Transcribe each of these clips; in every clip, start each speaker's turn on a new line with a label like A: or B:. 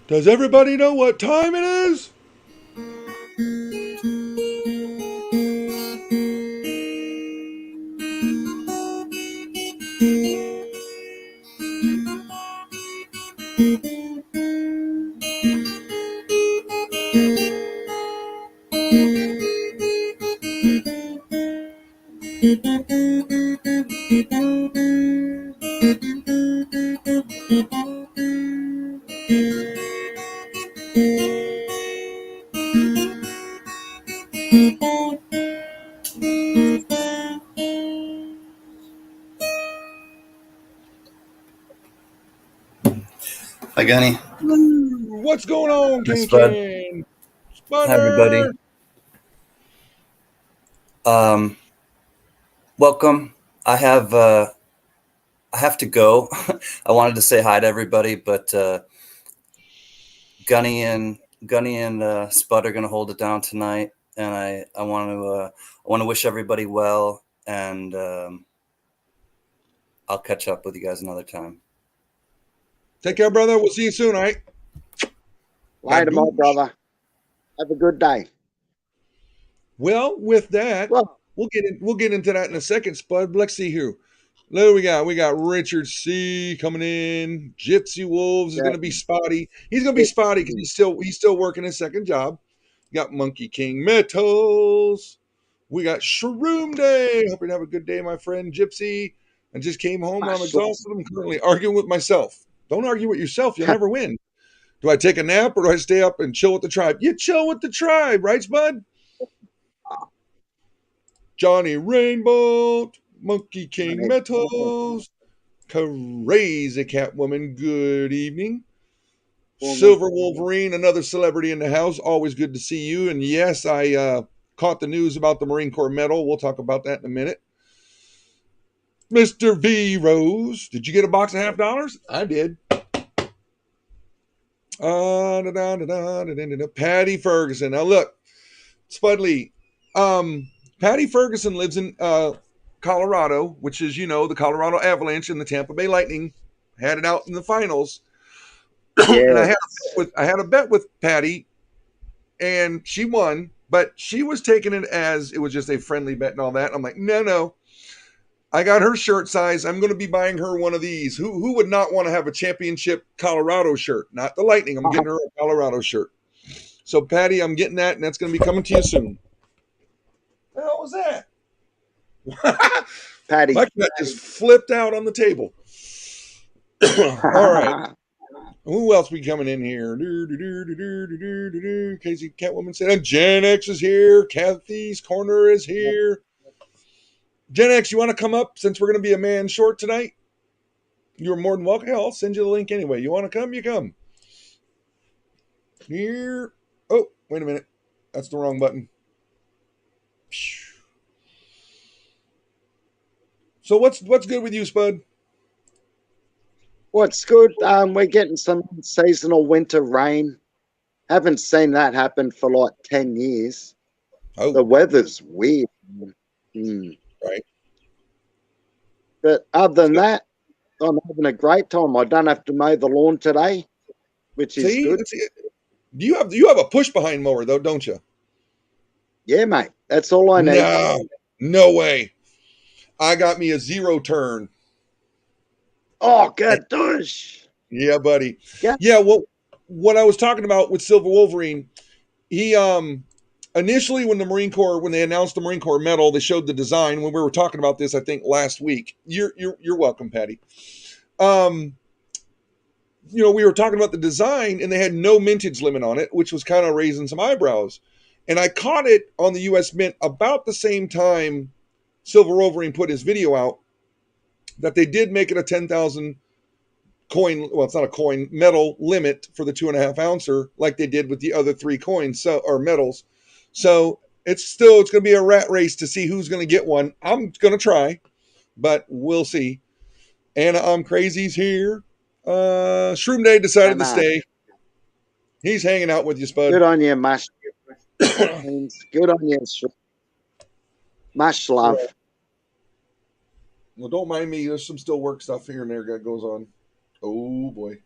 A: Does everybody know what time it is?
B: Hi, Gunny.
A: What's going on,
B: Hi,
A: King
B: Spud.
A: King?
B: Hi, everybody.
A: Sputter!
B: Um, Welcome. I have I have to go. I wanted to say hi to everybody, but Gunny and Spud are going to hold it down tonight, and I want to wish everybody well, and I'll catch up with you guys another time.
A: Take care, brother. We'll see you soon, all right?
C: Later, my
A: Badoosh.
C: brother. Have a good day.
A: Well, with that,
C: Well,
A: we'll get into that in a second, Spud. But let's see here. Look, we got Richard C coming in. Gypsy Wolves is
C: yeah,
A: gonna be spotty. He's gonna be
C: it-
A: spotty because he's still working his second job. Got Monkey King Metals. We got Shroom Day. Hope you have a good day, my friend Gypsy. I just came home and I'm
C: Mashallah.
A: exhausted. I'm currently arguing with myself. Don't argue with yourself. You'll never win. Do I take a nap or do I stay up and chill with the tribe? You chill with the tribe, right, Spud? Johnny Rainbow, Monkey King Metals, Crazy Catwoman, good evening. Silver Wolverine, another celebrity in the house. Always good to see you. And yes, I caught the news about the Marine Corps medal. We'll talk about that in a minute. Mr. V Rose, did you get a box of $50? I did. Patty Ferguson. Now look, Spud Lee. Patty Ferguson lives in Colorado, which is, the Colorado Avalanche and the Tampa Bay Lightning had it out in the finals. And
C: Yes.
A: I had a bet with Patty, and she won, but she was taking it as it was just a friendly bet and all that. I'm like, no. I got her shirt size. I'm going to be buying her one of these. Who would not want to have a championship Colorado shirt? Not the Lightning. I'm getting her a Colorado shirt. So, Patty, I'm getting that, and that's going to be coming to you soon. What the hell was that?
C: Patty.
A: My cat just flipped out on the table. All right. Who else be coming in here? Casey Catwoman said, Gen X is here. Kathy's Corner is here. Gen X, you want to come up since we're going to be a man short tonight? You're more than welcome. Hell, I'll send you the link anyway. You want to come? You come. Here. Oh, wait a minute. That's the wrong button. So what's good with you, Spud?
C: What's good? We're getting some seasonal winter rain. Haven't seen that happen for like 10 years. The
A: Oh,
C: weather's weird. Mm.
A: right.
C: But other than that, I'm having a great time. I don't have to mow the lawn today, which is
A: See,
C: good.
A: you have a push behind mower though, don't you?
C: Yeah, mate. That's all I need.
A: No way. I got me a zero turn.
C: Oh, good douche.
A: Yeah, buddy.
C: Yeah.
A: Yeah, well, what I was talking about with Silver Wolverine, he initially when they announced the Marine Corps medal, they showed the design when we were talking about this, I think last week. You're welcome, Patty. We were talking about the design and they had no mintage limit on it, which was kind of raising some eyebrows. And I caught it on the US Mint about the same time Silver Wolverine put his video out that they did make it a 10,000 coin. Well, it's not a coin, metal limit for the 2.5 ouncer, like they did with the other 3 coins, or metals. So it's going to be a rat race to see who's going to get one. I'm going to try, but we'll see. Anna, I'm crazy's here. Shroom Day decided to stay. He's hanging out with you, Spud.
C: Good on you, Mush. Good on you. Much love.
A: Well, don't mind me. There's some still work stuff here and there that goes on. Oh, boy.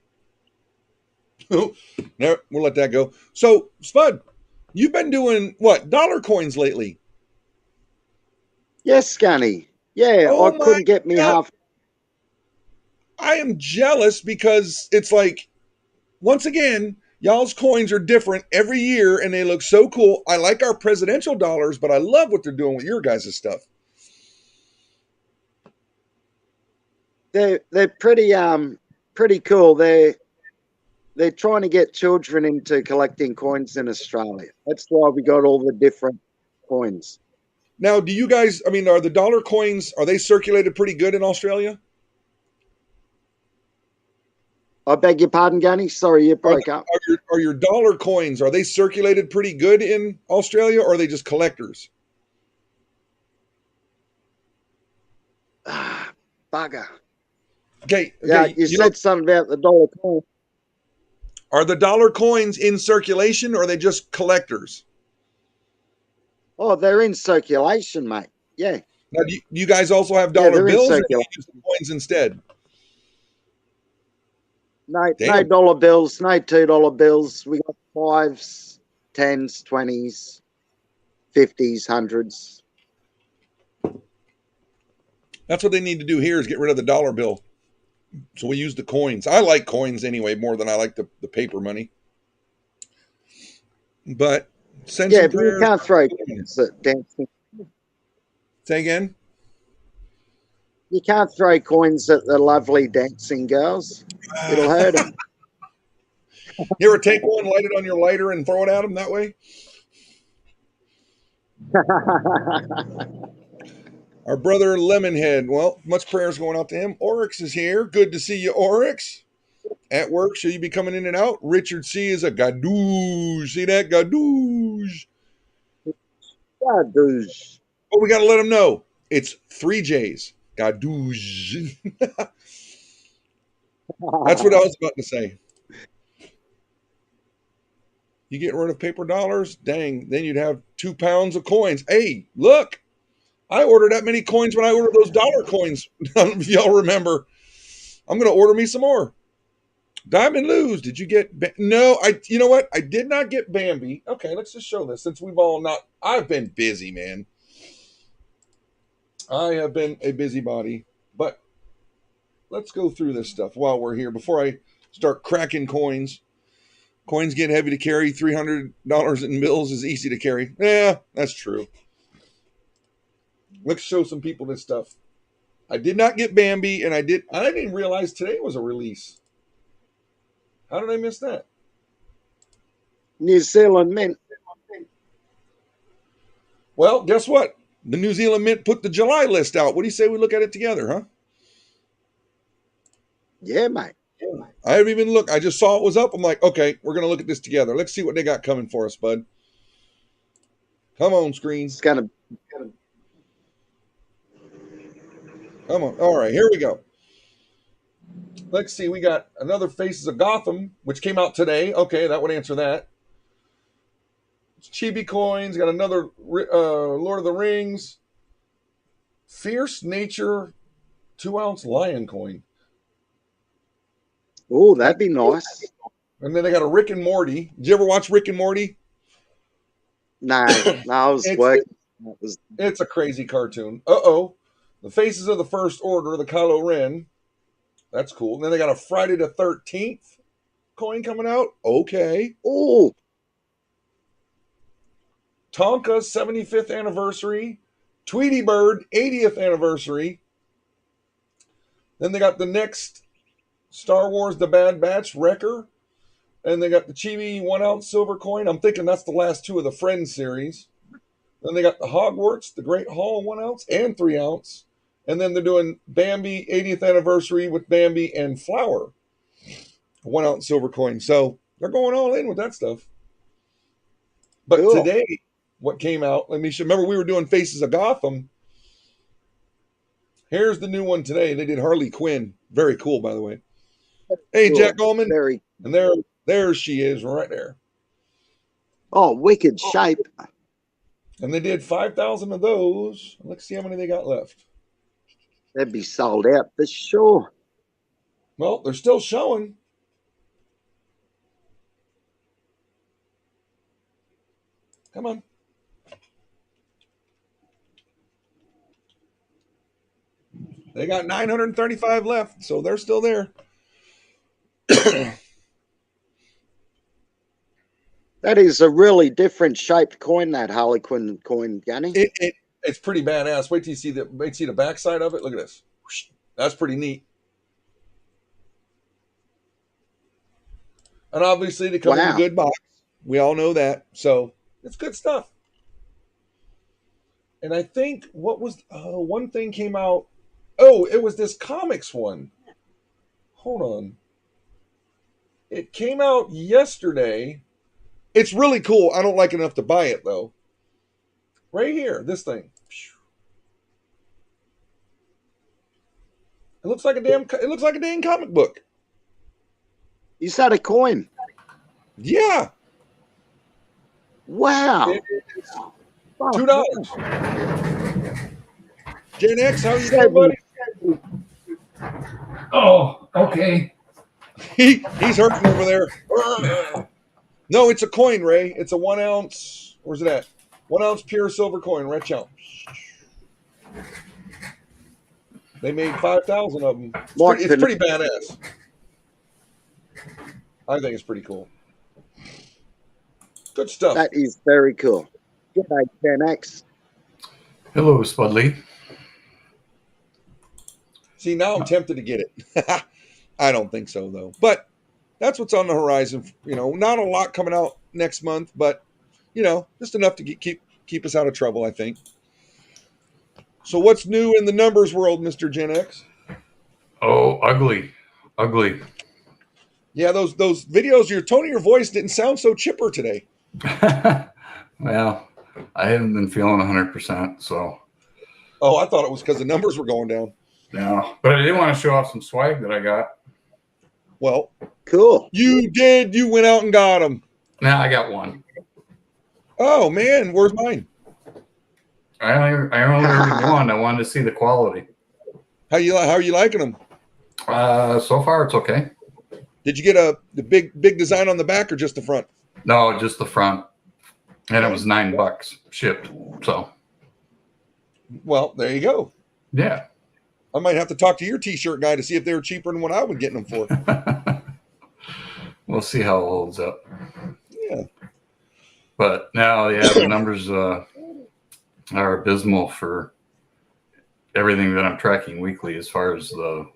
A: No, we'll let that go. So, Spud, you've been doing what, dollar coins lately?
C: Yes, Scunny. Yeah, I
A: Oh my
C: couldn't get me
A: God.
C: half.
A: I am jealous because it's like, once again, y'all's coins are different every year and they look so cool. I like our presidential dollars, but I love what they're doing with your guys' stuff.
C: They're pretty cool. They're trying to get children into collecting coins in Australia. That's why we got all the different coins.
A: Now, do you guys, I mean, are the dollar coins, are they circulated pretty good in Australia?
C: I beg your pardon, Gunny. Sorry, you
A: Are,
C: broke up.
A: are your dollar coins, are they circulated pretty good in Australia or are they just collectors?
C: Bugger.
A: Okay,
C: Yeah,
A: okay.
C: you said something about the dollar coin.
A: Are the dollar coins in circulation or are they just collectors?
C: Oh, they're in circulation, mate. Yeah.
A: Now, do you guys also have
C: Yeah,
A: dollar
C: they're in
A: bills or do you
C: circulation.
A: use the coins instead?
C: No
A: Damn.
C: dollar bills, no $2 bills. We got fives, tens, 20s, 50s, hundreds.
A: That's what they need to do here is get rid of the dollar bill. So we use the coins. I like coins anyway more than I like the paper money. But send
C: Yeah,
A: some
C: but you
A: prayers.
C: can't throw coins at dancing.
A: Say again?
C: You can't throw coins at the lovely dancing girls. It'll hurt them.
A: You ever take one, light it on your lighter, and throw it at them that way? Our brother Lemonhead. Well, much prayers going out to him. Oryx is here. Good to see you, Oryx. At work, should you be coming in and out? Richard C is a gadoosh. See that? Gadoosh.
C: Gadoosh.
A: But we got to let him know. It's 3 J's. Gadoosh. That's what I was about to say. You get rid of paper dollars? Dang, then you'd have 2 pounds of coins. Hey, look. I ordered that many coins when I ordered those dollar coins. If y'all remember. I'm going to order me some more. Diamond Lose, did you get no, you know what? I did not get Bambi. Okay, let's just show this since we've all not I've been busy, man. I have been a busybody, but let's go through this stuff while we're here before I start cracking coins. Coins get heavy to carry. $300 in bills is easy to carry. Yeah, that's true. Let's show some people this stuff. I did not get Bambi, and I didn't realize today was a release. How did I miss that?
C: New Zealand Mint.
A: Well, guess what? The New Zealand Mint put the July list out. What do you say we look at it together, huh?
C: Yeah, mate.
A: I haven't even looked. I just saw it was up. I'm like, okay, we're going to look at this together. Let's see what they got coming for us, bud. Come on, screen.
C: It's going to.
A: Come on. All right, here we go. Let's see. We got another Faces of Gotham, which came out today. Okay, that would answer that. Chibi coins. Got another Lord of the Rings. Fierce Nature 2-ounce lion coin.
C: Oh, that'd be nice.
A: And then they got a Rick and Morty. Did you ever watch Rick and Morty?
C: No, I was working.
A: It's a crazy cartoon. Uh-oh. The Faces of the First Order, the Kylo Ren. That's cool. And then they got a Friday the 13th coin coming out. Okay.
C: Oh.
A: Tonka 75th anniversary. Tweety Bird 80th anniversary. Then they got the next Star Wars The Bad Batch Wrecker. And they got the Chibi 1-ounce silver coin. I'm thinking that's the last 2 of the Friends series. Then they got the Hogwarts, the Great Hall 1-ounce and 3-ounce. And then they're doing Bambi 80th anniversary with Bambi and Flower. 1-ounce silver coin. So they're going all in with that stuff. But
C: Cool.
A: Today, what came out, let me show. Remember, we were doing Faces of Gotham. Here's the new one today. They did Harley Quinn. Very cool, by the way. Hey,
C: Cool.
A: Jack Goldman.
C: Very.
A: And there she is right there.
C: Oh, wicked shape.
A: And they did 5,000 of those. Let's see how many they got left.
C: They'd be sold out for sure.
A: Well, they're still showing. Come on. They got 935 left, so they're still there.
C: That is a really different shaped coin, that Harlequin coin, Gunny.
A: It's pretty badass. Wait till you see the backside of it. Look at this. That's pretty neat. And obviously they come in a good box. We all know that. So it's good stuff. And I think what was one thing came out. Oh, it was this comics one. Hold on. It came out yesterday. It's really cool. I don't like it enough to buy it though. Right here, this thing. It looks like a damn comic book.
C: Is that a coin?
A: Yeah.
C: Wow.
A: $2. Gen X, how you doing, buddy?
D: Oh, okay.
A: He's hurting over there. No, it's a coin, Ray. It's a 1 ounce. Where's it at? 1 ounce pure silver coin, red chunk. They made 5,000 of them. It's pretty badass. I think it's pretty cool. Good stuff.
C: That is very cool. Good day, Gen X.
D: Hello, Spudley.
A: See, now I'm tempted to get it. I don't think so, though. But that's what's on the horizon. You know, not a lot coming out next month, but, you know, just enough to keep us out of trouble, I think. So what's new in the numbers world, Mr. Gen X?
D: Oh, ugly.
A: Yeah, those videos, your tone of your voice didn't sound so chipper today.
D: Well, I haven't been feeling 100%, so.
A: Oh, I thought it was because the numbers were going down.
D: No, but I did want to show off some swag that I got.
A: Well,
C: cool.
A: You did. You went out and got them.
D: Now I got one.
A: Oh man, where's mine?
D: I only ordered one. I wanted to see the quality.
A: How are you liking them?
D: So far it's okay.
A: Did you get the big design on the back or just the front?
D: No, just the front, and it was $9 shipped. So,
A: well, there you go.
D: Yeah,
A: I might have to talk to your T-shirt guy to see if they were cheaper than what I was getting them for.
D: We'll see how it holds up.
A: Yeah,
D: but now, yeah, the numbers are abysmal for everything that I'm tracking weekly. As far as the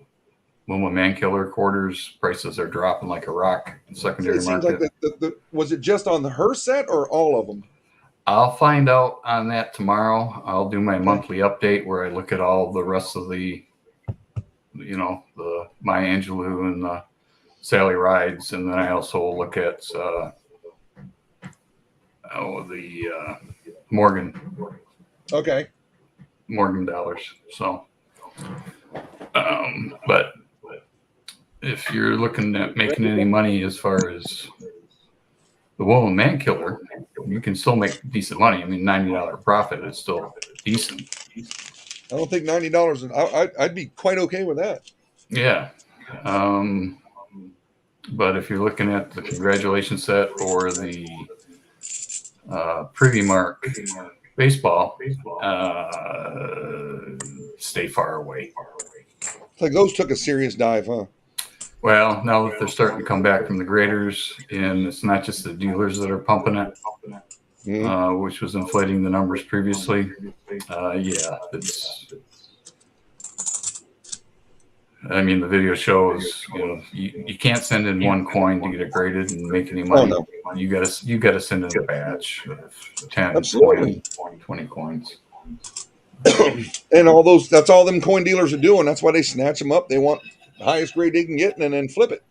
D: Momo Man Killer quarters, prices are dropping like a rock in secondary market.
A: Like was it just on her set or all of them?
D: I'll find out on that tomorrow. I'll do my monthly update where I look at all the rest of the, the Maya Angelou and the Sally Rides, and then I also look at the Morgan.
A: Okay.
D: Morgan dollars. So, but if you're looking at making any money as far as the Woman Man Killer, you can still make decent money. I mean, $90 profit is still decent.
A: I don't think $90. I'd be quite okay with that.
D: Yeah. But if you're looking at the congratulations set or the Privy Mark baseball, stay far away.
A: It's like those took a serious dive, huh?
D: Well, now that they're starting to come back from the graders, and it's not just the dealers that are pumping it, which was inflating the numbers previously. Yeah, I mean, the video shows, you can't send in one coin to get it graded and make any money.
A: Oh, no.
D: You gotta send in a batch of 10,
A: Absolutely.
D: 20 coins.
A: And that's all them coin dealers are doing. That's why they snatch them up. They want the highest grade they can get and then flip it.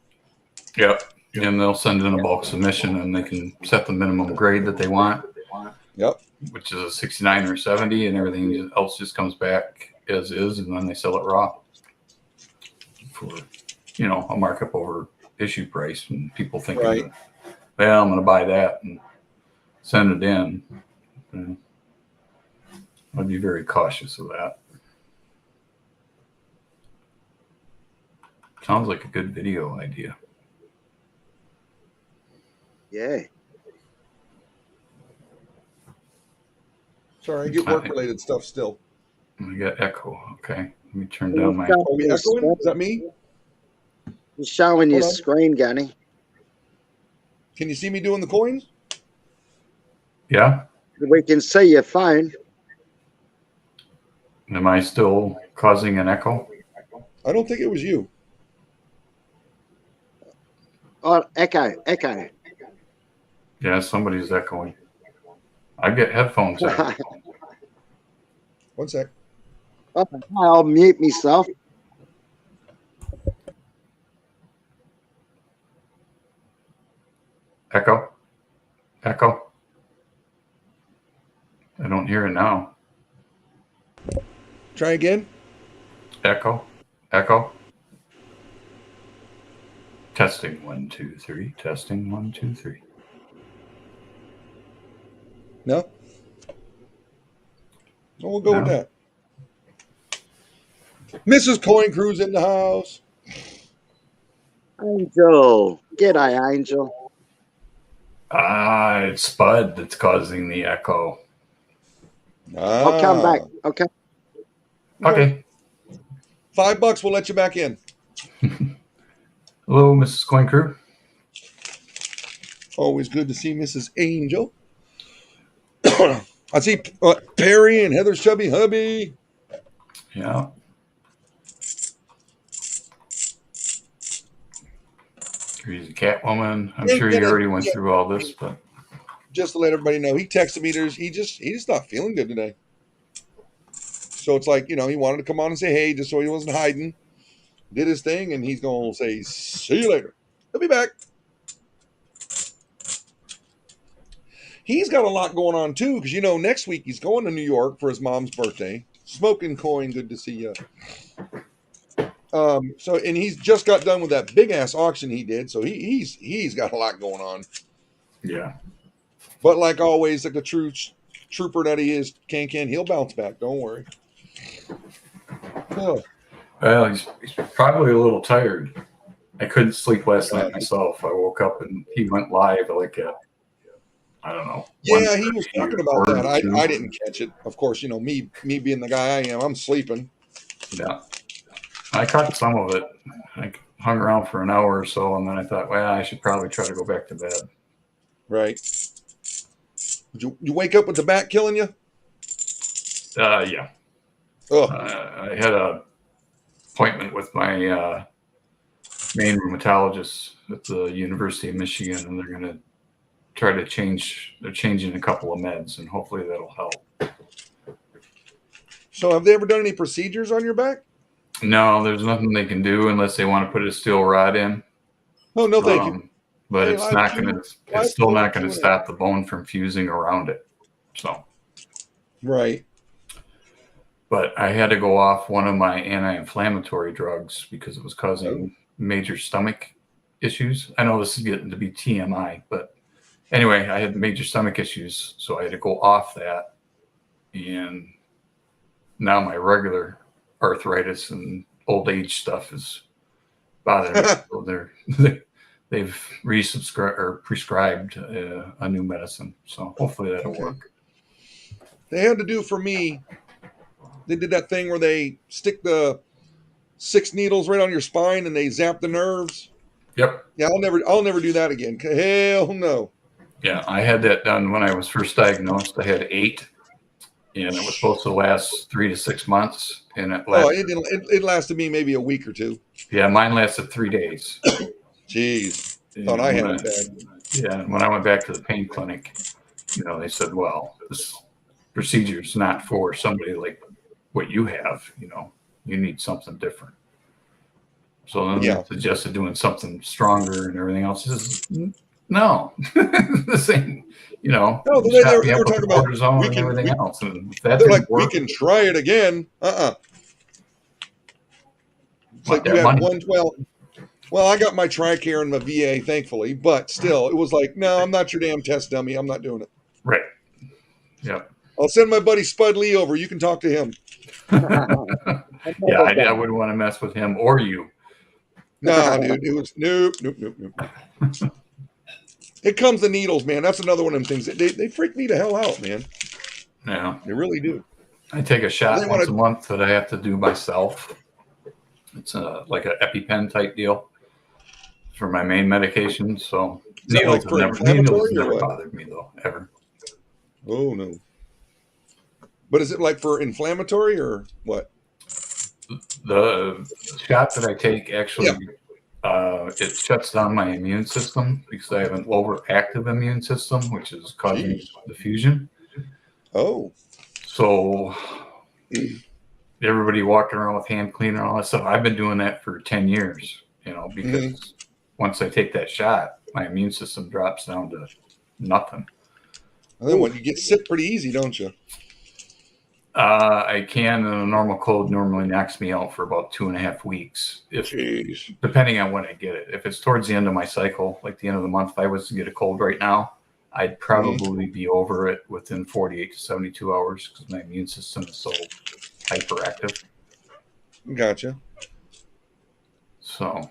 D: Yep. And they'll send in a bulk submission and they can set the minimum grade that they want.
A: Yep.
D: Which is a 69 or 70, and everything else just comes back as is, and then they sell it raw for, a markup over issue price. And people thinking,
A: right.
D: Well, I'm going to buy that and send it in. I'd be very cautious of that. Sounds like a good video idea.
C: Yeah.
A: Sorry, I get work-related stuff still.
D: We got echo. Okay. Let me turn down my.
A: Are we echoing? Is that me?
C: You're showing your
A: Hold on.
C: screen, Gunny.
A: Can you see me doing the coins?
D: Yeah.
C: We can see your phone.
D: Am I still causing an echo?
A: I don't think it was you.
C: Oh, echo.
D: Yeah, somebody's echoing. I get headphones on.
A: One sec.
C: Oh, I'll mute myself.
D: Echo. Echo. I don't hear it now.
A: Try again.
D: Echo. Echo. Testing 1, 2, 3. Testing 1, 2, 3.
A: No? Well, we'll go with that. Mrs. Coin Crew's in the house.
C: Angel. G'day, Angel.
D: It's Spud that's causing the echo.
C: I'll come back. Okay.
D: Okay.
A: $5, we'll let you back in.
D: Hello, Mrs. Coin Crew.
A: Always good to see Mrs. Angel. I see Perry and Heather's chubby hubby.
D: Yeah. He's a Catwoman. I'm sure you already went through all this, but
A: just to let everybody know, he texted me. He's just not feeling good today. So it's like, he wanted to come on and say hey, just so he wasn't hiding. Did his thing, and he's gonna say see you later. He'll be back. He's got a lot going on too, because next week he's going to New York for his mom's birthday. Smoking Coin, good to see you. And he's just got done with that big ass auction he did, so he's got a lot going on.
D: yeah.
A: But like always, like the true trooper that he is, Ken, he'll bounce back. Don't worry. Oh.
D: Well, he's probably a little tired. I couldn't sleep last night myself. I woke up and he went live like at, I don't know.
A: Yeah, he was talking about that. I didn't catch it. Of course, me being the guy I am, I'm sleeping.
D: Yeah. I caught some of it. I hung around for an hour or so, and then I thought, well, I should probably try to go back to bed.
A: Right. Did you wake up with the bat killing you?
D: Yeah.
A: Oh.
D: I had an appointment with my main rheumatologist at the University of Michigan, and they're going to try to they're changing a couple of meds, and hopefully that'll help.
A: So have they ever done any procedures on your back?
D: No, there's nothing they can do unless they want to put a steel rod in.
A: Oh, no, thank you.
D: But it's still not going to stop the bone from fusing around it. So.
A: Right.
D: But I had to go off one of my anti-inflammatory drugs because it was causing major stomach issues. I know this is getting to be TMI, but anyway, I had major stomach issues, so I had to go off that. And now my regular arthritis and old age stuff is bothering me. So they've prescribed a new medicine. So hopefully that'll work.
A: They had to do for me. They did that thing where they stick the 6 needles right on your spine and they zap the nerves.
D: Yep.
A: Yeah, I'll never do that again. Hell no.
D: Yeah, I had that done when I was first diagnosed. I had 8, and it was supposed to last 3 to 6 months. And
A: it lasted me maybe a week or two.
D: Yeah, mine lasted 3 days.
A: Jeez, thought I had it bad.
D: Yeah, when I went back to the pain clinic, they said, well, this procedure is not for somebody like what you have. You need something different. So then they suggested doing something stronger and everything else. No, the same. No,
A: they were talking about
D: cortisone and everything else. And
A: they're like, we can try it again. It's like you have 112. Well, I got my TRICARE and my VA, thankfully, but still, it was like, no, I'm not your damn test dummy. I'm not doing it.
D: Right. Yep.
A: I'll send my buddy Spud Lee over. You can talk to him.
D: Yeah, I wouldn't want to mess with him or you.
A: Nah, dude, it was nope. It comes to needles, man. That's another one of them things. They freak me the hell out, man.
D: Yeah.
A: They really do.
D: I take a shot
A: They
D: once
A: wanna-
D: a month that I have to do myself. It's like an EpiPen type deal for my main medication. So
A: Is that like for inflammatory or
D: never
A: what?
D: bothered me though, ever.
A: Oh no. But is it like for inflammatory or what?
D: The shot that I take actually, it shuts down my immune system because I have an overactive immune system, which is causing
A: Jeez.
D: diffusion.
A: Oh.
D: So everybody walking around with hand cleaner and all that stuff. I've been doing that for 10 years, because once I take that shot, my immune system drops down to nothing.
A: And then what? You get sick pretty easy, don't you?
D: I can, and a normal cold normally knocks me out for about 2.5 weeks,
A: Jeez.
D: depending on when I get it. If it's towards the end of my cycle, like the end of the month, if I was to get a cold right now, I'd probably be over it within 48 to 72 hours because my immune system is so hyperactive.
A: Gotcha.
D: So,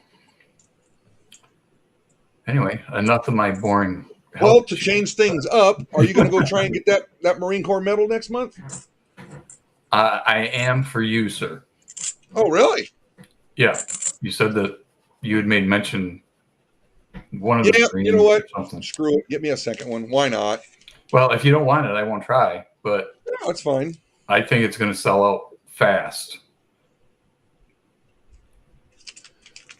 D: anyway, enough of my boring.
A: Well,
D: health
A: to
D: shit.
A: change things up, are you going to go try and get that Marine Corps medal next month?
D: I am for you, sir.
A: Oh, really?
D: Yeah, you said that you had made mention. One of the
A: Yeah, you know what?
D: or something.
A: Screw it. Get me a second one. Why not?
D: Well, if you don't want it, I won't try. But
A: No, it's fine.
D: I think it's going to sell out fast.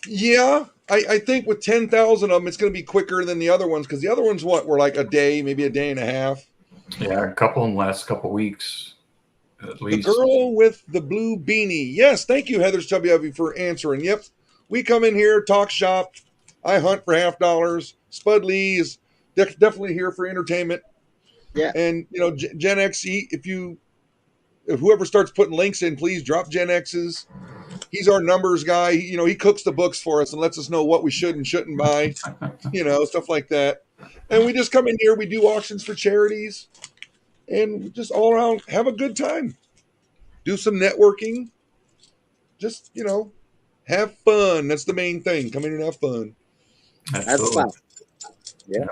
A: Yeah, I think with 10,000 of them, it's going to be quicker than the other ones because the other ones, were like a day, maybe a day and a half.
D: Yeah, a couple in the last couple weeks, at
A: The
D: least.
A: girl with the blue beanie. Yes, thank you, Heather Stubby, for answering. Yep, we come in here, talk shop. I hunt for $50. Spud Lee is definitely here for entertainment.
C: Yeah.
A: And Gen X, if whoever starts putting links in, please drop Gen X's. He's our numbers guy. He cooks the books for us and lets us know what we should and shouldn't buy, stuff like that. And we just come in here, we do auctions for charities, and we just all around have a good time. Do some networking. Just, have fun. That's the main thing. Come in and have fun.
C: That's fun. Yeah.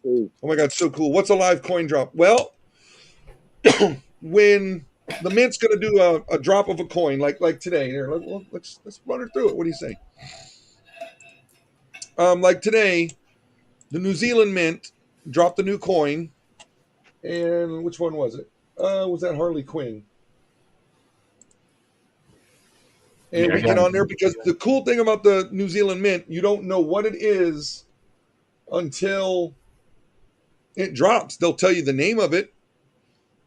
C: Ooh.
A: Oh my God, so cool. What's a live coin drop? Well, when the Mint's going to do a drop of a coin like today. Here, let's run her through it. What do you say? Like today, the New Zealand Mint dropped a new coin. And which one was it? Was that Harley Quinn? And we get on there because the cool thing about the New Zealand Mint, you don't know what it is until it drops. They'll tell you the name of it.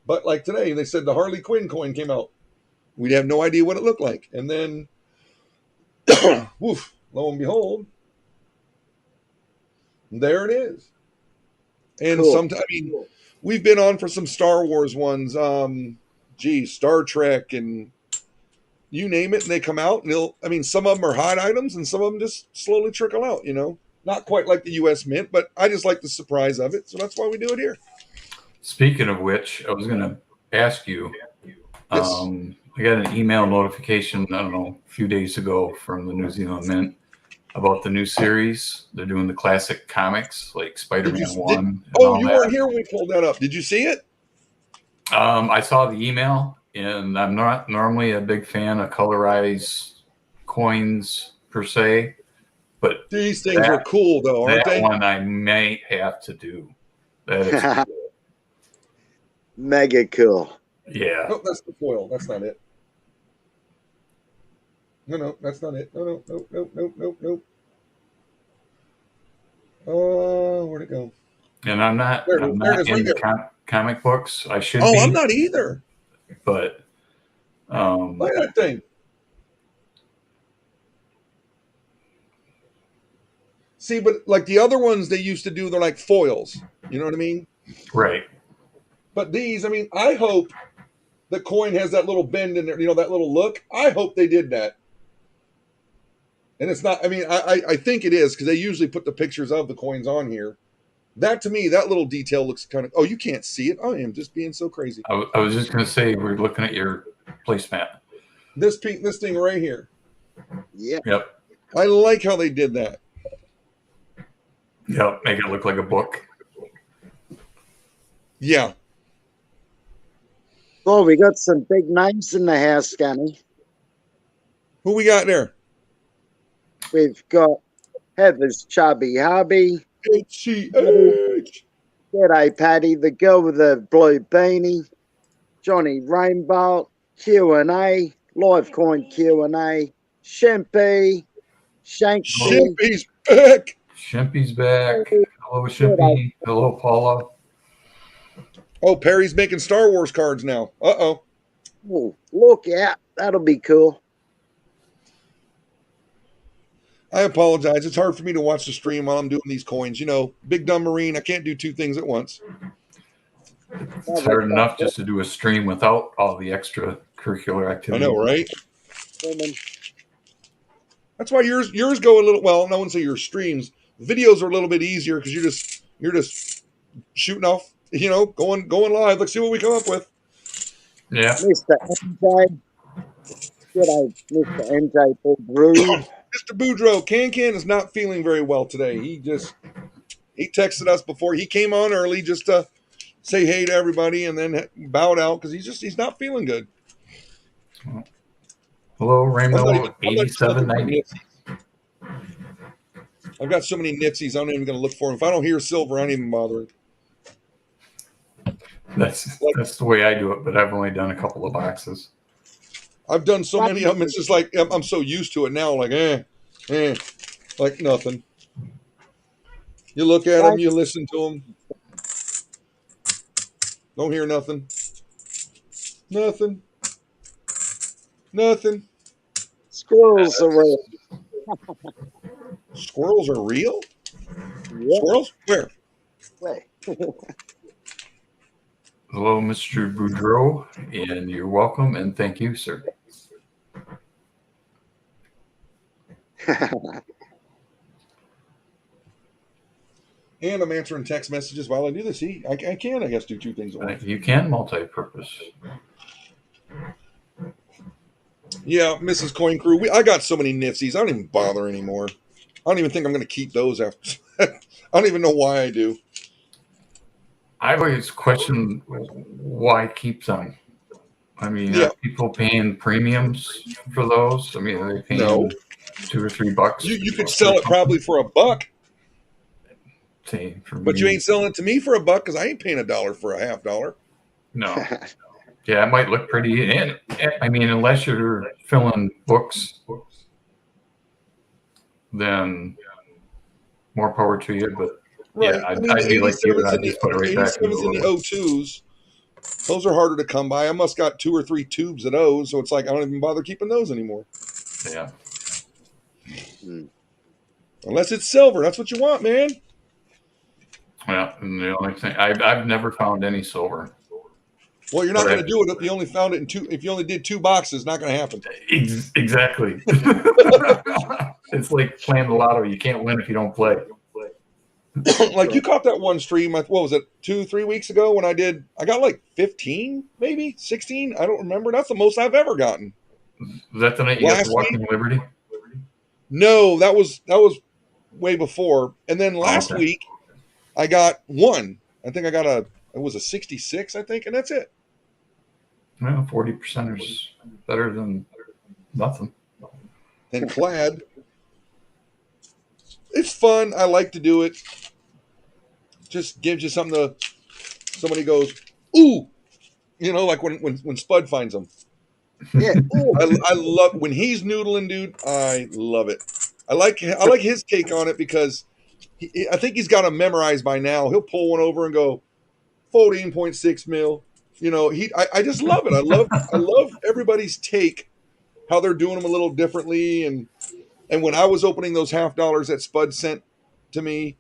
A: But like today, they said the Harley Quinn coin came out. We'd have no idea what it looked like. And then, woof, lo and behold, there it is. And
C: Cool.
A: sometimes, we've been on for some Star Wars ones. Star Trek and you name it, and they come out. And some of them are hot items, and some of them just slowly trickle out. Not quite like the U.S. Mint, but I just like the surprise of it, so that's why we do it here.
D: Speaking of which, I was going to ask you.
A: Yes.
D: I got an email notification, I don't know, a few days ago from the New Zealand Mint about the new series. They're doing the classic comics, like Spider-Man 1. and all
A: You
D: that.
A: weren't here when we pulled that up. Did you see it?
D: I saw the email, and I'm not normally a big fan of colorized coins per se, but
A: These things are cool, though, aren't
D: that
A: they?
D: one I may have to do. That is cool.
C: Mega cool.
D: Yeah.
A: No, that's the foil. That's not it. No, that's not it. No. Where'd it go?
D: And I'm not
A: There it is, right
D: into
A: there.
D: comic books. I should
A: Oh,
D: be,
A: I'm not either.
D: but
A: Look at that thing. See, but like the other ones they used to do, they're like foils. You know what I mean?
D: right.
A: But these, I hope the coin has that little bend in there, that little look. I hope they did that. And it's not, I think it is because they usually put the pictures of the coins on here. That to me, that little detail looks kind of, oh, you can't see it. I am just being so crazy.
D: I was just going to say, we're looking at your placemat.
A: This thing right here.
C: Yeah.
D: Yep.
A: I like how they did that.
D: Yep. Make it look like a book.
A: Yeah.
C: Well, we got some big names in the house, Gunny.
A: Who we got there?
C: We've got Heather's Chubby Hubby.
A: HCH.
C: G'day, Patty, the girl with the blue beanie. Johnny Rainbow. Q&A. Livecoin Q&A. Shempy. Shanky.
A: Shempy's back.
D: Shempy's back. Hello, Shempy. Hello, Paula.
A: Oh, Perry's making Star Wars cards now. Uh-oh.
C: Oh, look out. That'll be cool.
A: I apologize. It's hard for me to watch the stream while I'm doing these coins. You know, big dumb marine. I can't do two things at once.
D: It's hard enough just to do a stream without all the extracurricular
A: I
D: activity.
A: know, right? That's why yours go a little, well, I wouldn't say your streams. Videos are a little bit easier because you're just shooting off, you know, going live. Let's see what we come up with.
D: Yeah.
C: Mr. MJ. G'day, Mr. MJ Brew.
A: Mr. Boudreaux, Can is not feeling very well today. He texted us before he came on early just to say hey to everybody and then bowed out because he's not feeling good.
D: Hello, Rainbow 8790.
A: I've got so many nitsies, I'm not even going to look for them. If I don't hear silver, I don't even bother.
D: That's the way I do it, but I've only done a couple of boxes.
A: I've done so many of them. It's just like I'm so used to it now. Like like nothing. You look at them, you listen to them. Don't hear nothing. Nothing.
C: Squirrels are real.
A: Squirrels are real?
C: Yeah.
A: Squirrels? Where?
D: Hello, Mr. Boudreau, and you're welcome, and thank you, sir.
A: And I'm answering text messages while I do this. See, I can, I guess, do two things at once.
D: You can multi-purpose.
A: Yeah, Mrs. Coin Crew. I got so many nifsies. I don't even bother anymore. I don't even think I'm going to keep those after. I don't even know why I do.
D: I've always questioned why keep them. I mean, are people paying premiums for those? I mean, are they paying $2 or $3?
A: You could sell it probably for $1. But you ain't selling it to me for $1 because I ain't paying $1 for a $0.50.
D: No. Yeah, it might look pretty. And I mean, unless you're filling books, then more power to you. But yeah, I'd be like you. I'd just put it right back in
A: the O2s. Those are harder to come by. I must got 2 or 3 tubes of those, so it's like I don't even bother keeping those anymore.
D: Yeah.
A: Unless it's silver, that's what you want, man.
D: Yeah, and the only thing I've never found any silver.
A: Well, you're not going to do it if you only found it in 2. If you only did 2 boxes, not going to happen.
D: Exactly. It's like playing the lotto. You can't win if you don't play.
A: Like you caught that one stream. What was it? 2-3 weeks ago when I got like 15, maybe 16. I don't remember. That's the most I've ever gotten.
D: Is that the night you got to Walking Liberty?
A: No, that was way before. And then last week I got one. I think I got it was a 66, I think, and that's it.
D: Well, 40% is better than nothing.
A: And Clad. It's fun. I like to do it. Just gives you something to. Somebody goes, ooh, you know, like when Spud finds them.
C: Yeah,
A: I love when he's noodling, dude. I love it. I like his take on it because I think he's got them memorized by now. He'll pull one over and go 14.6 mil. You know, I just love it. I love everybody's take, how they're doing them a little differently. And when I was opening those $50 that Spud sent to me,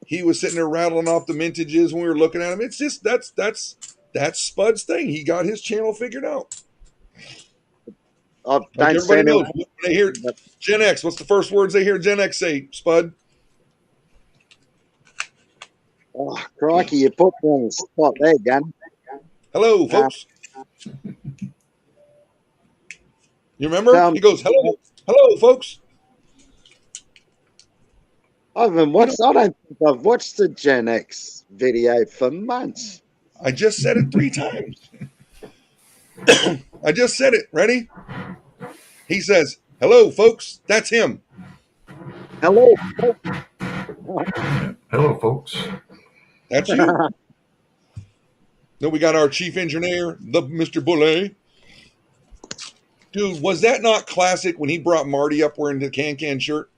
A: he was sitting there rattling off the mintages when we were looking at him. It's just that's Spud's thing. He got his channel figured out.
C: Like
A: everybody knows when they hear Gen X. What's the first words they hear Gen X say, Spud?
C: Oh, crikey, you put me on the spot there, Gun.
A: Hello, folks. You remember? He goes, hello, folks.
C: I don't think I've watched the Gen X video for months.
A: I just said it 3 times. I just said it. Ready? He says, "Hello, folks. That's him."
C: Hello.
D: Hello, folks.
A: That's you. Then we got our chief engineer, the Mr. Boulay. Dude, was that not classic when he brought Marty up wearing the can shirt?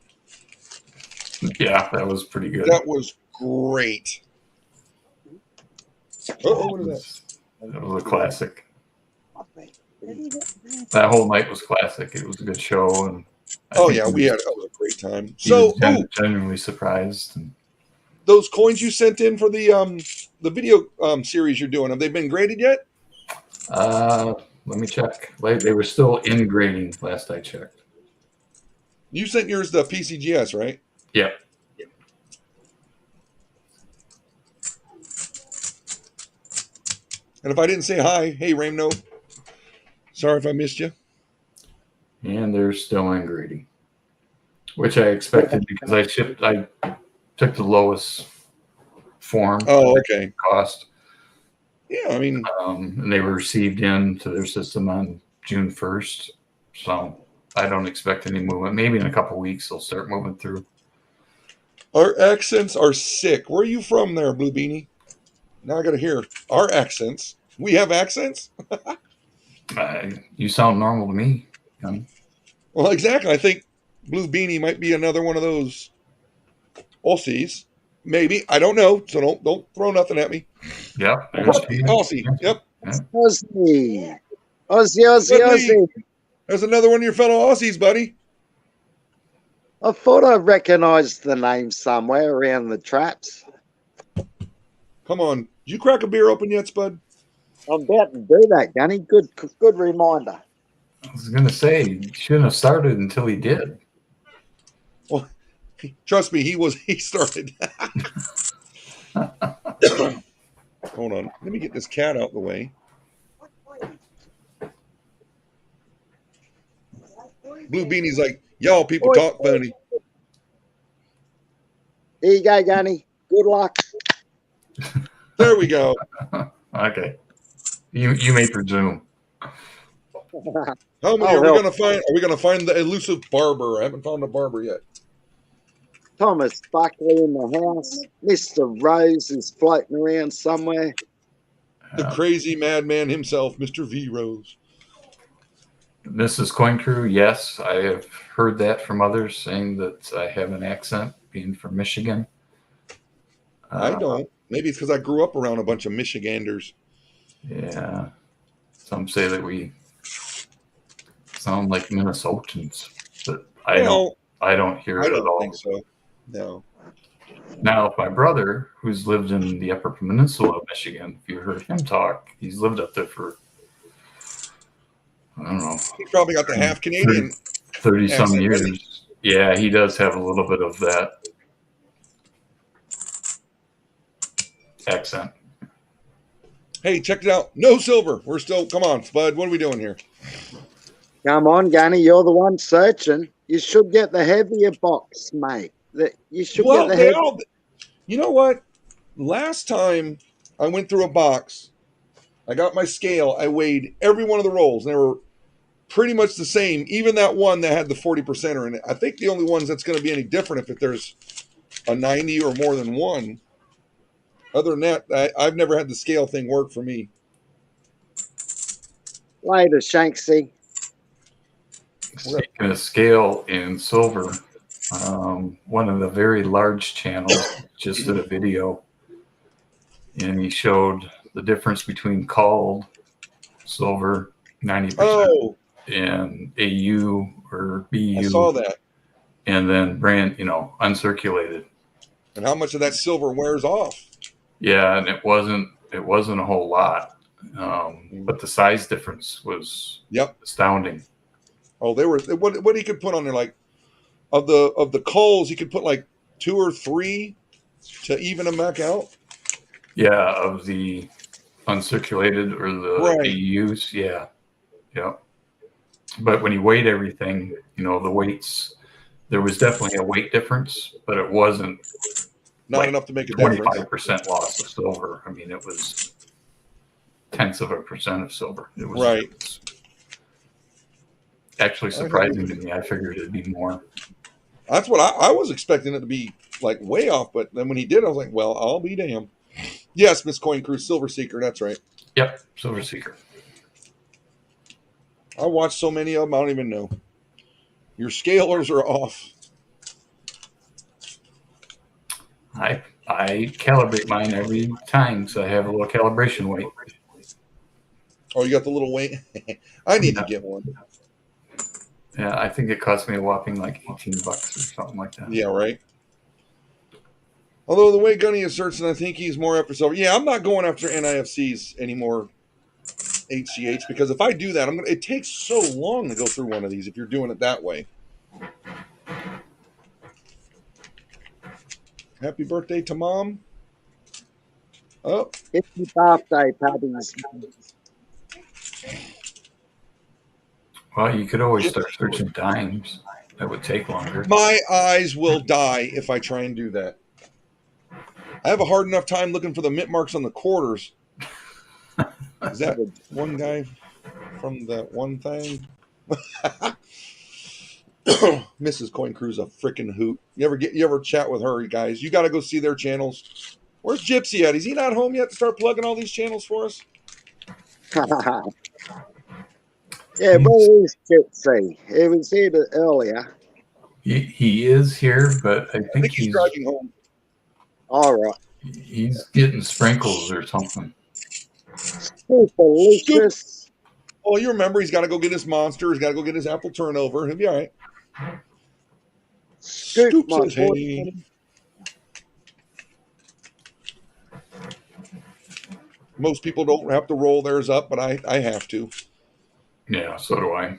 D: Yeah, that was pretty good.
A: That was great. What is that?
D: That was a classic. That whole night was classic. It was a good show, and I
A: Oh
D: think
A: yeah,
D: he
A: we had a great time.
D: he
A: So,
D: was genuinely surprised. And
A: those coins you sent in for the video series you're doing, have they been graded yet?
D: let me check. They were still in grading last I checked.
A: You sent yours to PCGS, right?
D: Yep.
A: And if I didn't say hi, hey Ramno, sorry if I missed you.
D: And they're still in grading, which I expected because I took the lowest form.
A: Oh, okay.
D: Cost.
A: Yeah, I mean,
D: and they were received into their system on June 1st. So I don't expect any movement. Maybe in a couple of weeks they'll start moving through.
A: our accents are sick. Where are you from there, Blue Beanie? Now I got to hear our accents. We have accents?
D: You sound normal to me.
A: Well, exactly. I think Blue Beanie might be another one of those Aussies. Maybe. I don't know. So don't throw nothing at me.
D: Yep.
A: Aussie. Yep.
C: Aussie. Aussie.
A: There's another one of your fellow Aussies, buddy.
C: I thought I recognized the name somewhere around the traps.
A: Come on. Did you crack a beer open yet, Spud?
C: I'm about to do that, Gunny. Good reminder.
D: I was going to say, you shouldn't have started until he did.
A: Well, trust me, he started. Hold on. Let me get this cat out the way. Blue Beanie's like, y'all people talk funny.
C: Here you go, Gunny. Good luck.
A: There we go.
D: Okay. You may presume.
A: How many are we gonna find? Are we gonna find the elusive barber? I haven't found a barber yet.
C: Thomas Buckley in the house. Mr. Rose is floating around somewhere.
A: The crazy madman himself, Mr. V. Rose.
D: Mrs. Coin Crew, yes, I have heard that from others saying that I have an accent being from Michigan.
A: I don't. Maybe it's because I grew up around a bunch of Michiganders.
D: Yeah. Some say that we sound like Minnesotans, but I don't hear it at all.
A: I don't think so. No.
D: Now, my brother, who's lived in the Upper Peninsula of Michigan, if you heard him talk, he's lived up there for, I don't know.
A: He's probably got the half Canadian
D: 30 some
A: accent,
D: years.
A: really.
D: Yeah, he does have a little bit of that accent.
A: Hey, check it out. No silver. We're still, come on, Spud. What are we doing here?
C: Come on, Gunny. You're the one searching. You should get the heavier box, mate. You should get the heavier.
A: You know what? Last time I went through a box, I got my scale. I weighed every one of the rolls, and they were pretty much the same. Even that one that had the 40%er in it. I think the only ones that's going to be any different if there's a 90 or more than one. Other than that, I've never had the scale thing work for me.
C: Later, Shanksy.
D: Speaking of scale in silver, one of the very large channels just did a video, and he showed the difference between called silver 90% and AU or BU.
A: I saw that.
D: And then brand, uncirculated.
A: And how much of that silver wears off?
D: Yeah, and it wasn't a whole lot, but the size difference was astounding.
A: Oh, they were what he could put on there, like of the coals, he could put like 2 or 3 to even them back out.
D: Yeah, of the uncirculated or the AUs, yeah. But when you weighed everything, the weights, there was definitely a weight difference, but it wasn't
A: not enough to make a difference.
D: 25% loss of silver. I mean, it was 0.1% of silver. It was
A: Right.
D: actually surprising to me. I figured it'd be more.
A: That's what I was expecting it to be, like, way off. But then when he did, I was like, well, I'll be damned. Yes, Miss Coin Cruise, Silver Seeker. That's right.
D: Yep, Silver Seeker.
A: I watched so many of them, I don't even know. Your scalers are off.
D: I calibrate mine every time, so I have a little calibration weight.
A: Oh, you got the little weight? I need to get one.
D: Yeah, I think it cost me a whopping like $18 or something like that.
A: Yeah, right. Although the way Gunny asserts, and I think he's more after silver. Yeah, I'm not going after NIFCs anymore, HCH, because if I do that, it takes so long to go through one of these if you're doing it that way. Happy birthday to Mom. Oh.
C: Happy birthday, puppies.
D: Well, you could always start searching dimes. That would take longer.
A: My eyes will die if I try and do that. I have a hard enough time looking for the mint marks on the quarters. Is that one guy from that one thing? Mrs. Coin Cruise a freaking hoot. You ever chat with her, you guys? You got to go see their channels. Where's Gypsy at? Is he not home yet to start plugging all these channels for us?
C: Yeah, where is Gypsy? He was here earlier.
D: He is here, but I think
A: he's driving home.
C: All right.
D: He's getting sprinkles or something.
C: Delicious.
A: Oh, you remember he's got to go get his monster. He's got to go get his apple turnover. He'll be all right.
C: Scoop my
A: hey. Most people don't have to roll theirs up, but I have to.
D: Yeah, so do I.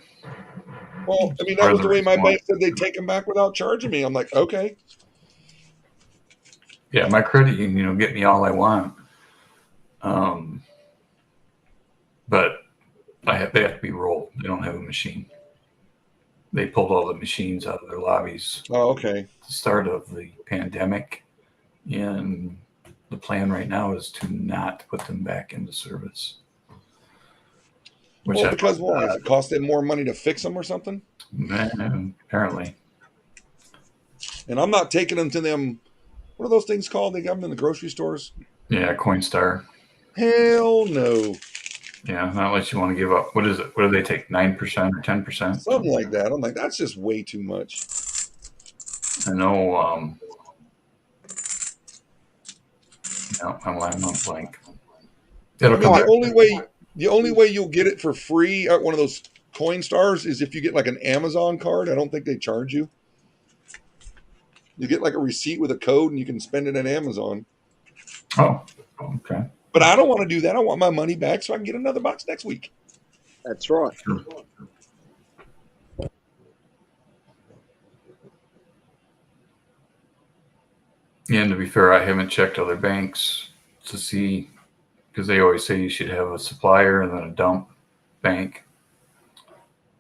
A: Well, I mean, that was the way my bank said they'd take them back without charging me. I'm like, okay.
D: Yeah, my credit union will get me all I want. But they have to be rolled. They don't have a machine. They pulled all the machines out of their lobbies.
A: Oh, okay.
D: At the start of the pandemic, and the plan right now is to not put them back into service.
A: Well, because why? Does it cost them more money to fix them or something?
D: Apparently.
A: And I'm not taking them to them. What are those things called? They got them in the grocery stores?
D: Yeah, Coinstar.
A: Hell no.
D: Yeah, not unless you want to give up. What is it? What do they take? 9% or 10%?
A: Something like that. I'm like, that's just way too much.
D: I know. No, I'm on blank.
A: The only way you'll get it for free at one of those Coinstars is if you get like an Amazon card. I don't think they charge you. You get like a receipt with a code and you can spend it at Amazon.
D: Oh, okay.
A: But I don't want to do that. I want my money back so I can get another box next week.
C: That's right.
D: Sure. Yeah, and to be fair, I haven't checked other banks to see, because they always say you should have a supplier and then a dump bank.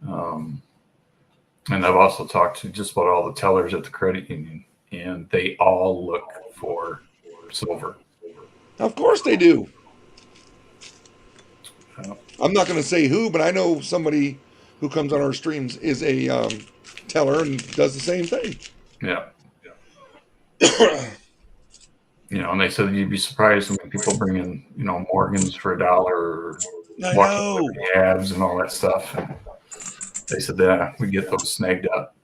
D: And I've also talked to just about all the tellers at the credit union, and they all look for silver.
A: Of course they do. I'm not going to say who, but I know somebody who comes on our streams is a teller and does the same thing.
D: Yeah. And they said you'd be surprised when people bring in, Morgans for $1 or abs and all that stuff. And they said that we get those snagged up.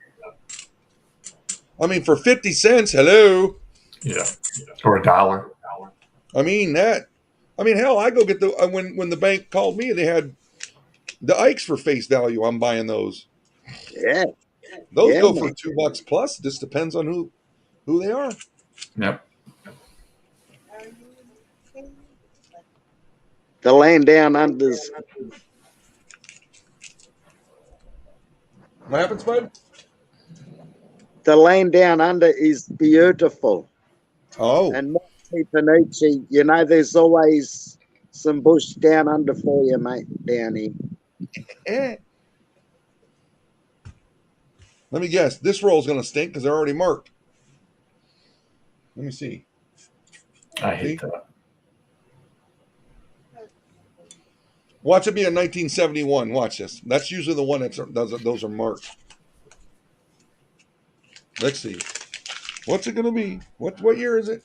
A: I mean, for 50 cents, hello.
D: Yeah. Or $1.
A: I mean, hell, I go get when the bank called me, they had the Ikes for face value. I'm buying those.
C: Yeah.
A: Those go for $2 plus. Just depends on who they are.
D: Yep.
C: The land down unders.
A: What happens, bud?
C: The land down under is beautiful.
A: Oh.
C: And Panucci, there's always some bush down under for you, mate, down here.
A: Let me guess. This roll's going to stink because they're already marked. Let me see.
D: I hate that.
A: Watch it be a 1971. Watch this. That's usually the one those are marked. Let's see. What's it going to be? What year is it?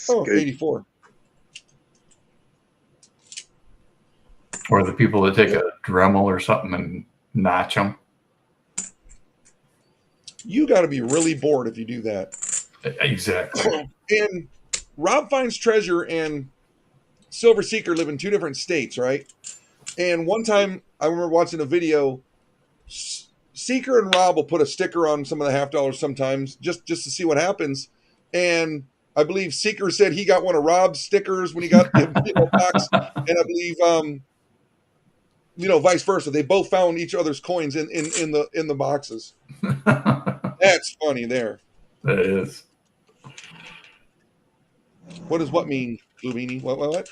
A: Oh,
C: Scoot.
A: 84.
D: Or the people that take a Dremel or something and notch them.
A: You got to be really bored if you do that.
D: Exactly.
A: And Rob Finds Treasure and Silver Seeker live in two different states, right? And one time I remember watching a video. Seeker and Rob will put a sticker on some of the $half sometimes just to see what happens. And I believe Seeker said he got one of Rob's stickers when he got the box. And I believe vice versa. They both found each other's coins in the boxes. That's funny there.
D: That is.
A: What does what mean, Blue Beanie? What?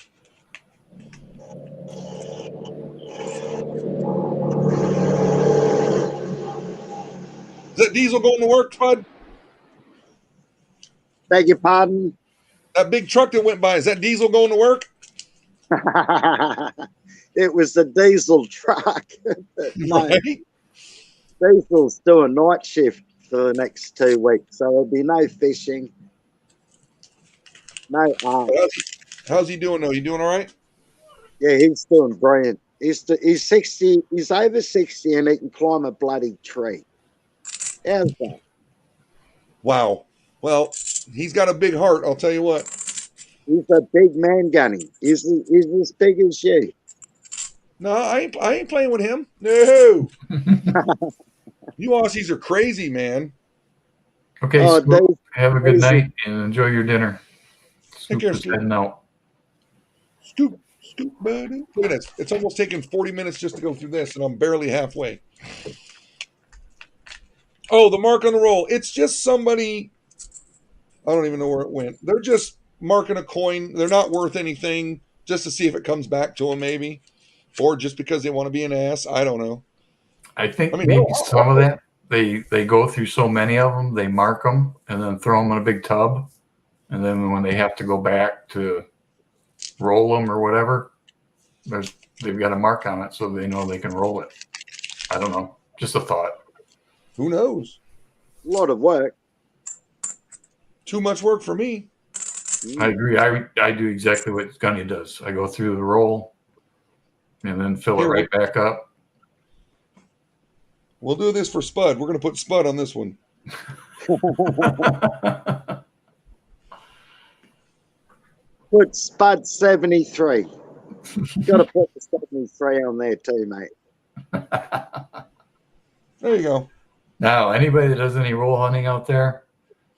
A: Is that diesel going to work, Spud?
C: Beg your pardon?
A: That big truck that went by, is that diesel going to work?
C: It was the diesel truck. No,
A: Right?
C: Diesel's doing night shift for the next 2 weeks, so there'll be no fishing. No
A: How's he doing though? You doing all right?
C: Yeah, he's doing brilliant. He's 60. He's over 60, and he can climb a bloody tree. How's that?
A: Wow. Well, he's got a big heart, I'll tell you what.
C: He's a big man, Gunny. He's as big as you.
A: No, I ain't playing with him. No. You Aussies are crazy, man.
D: Okay,
C: Oh,
D: Scoop,
C: Dave,
D: have a good
C: Dave's-
D: night and enjoy your dinner.
A: Take care,
D: Scoop is
A: Scoop.
D: heading out.
A: Scoop, buddy. Look at this. It's almost taken 40 minutes just to go through this, and I'm barely halfway. Oh, the mark on the roll. It's just somebody. I don't even know where it went. They're just marking a coin. They're not worth anything, just to see if it comes back to them, maybe. Or just because they want to be an ass. I don't know.
D: I think
A: I mean,
D: maybe
A: they're-
D: some of that, they go through so many of them, they mark them and then throw them in a big tub. And then when they have to go back to roll them or whatever, they've got a mark on it so they know they can roll it. I don't know. Just a thought.
A: Who knows?
C: A lot of work.
A: Too much work for me.
D: I agree. I do exactly what Gunny does. I go through the roll and then fill it right back up.
A: We'll do this for Spud. We're going to put Spud on this one.
C: Put Spud 73. Got to put the 73 on there too, mate.
A: There you go.
D: Now, anybody that does any roll hunting out there,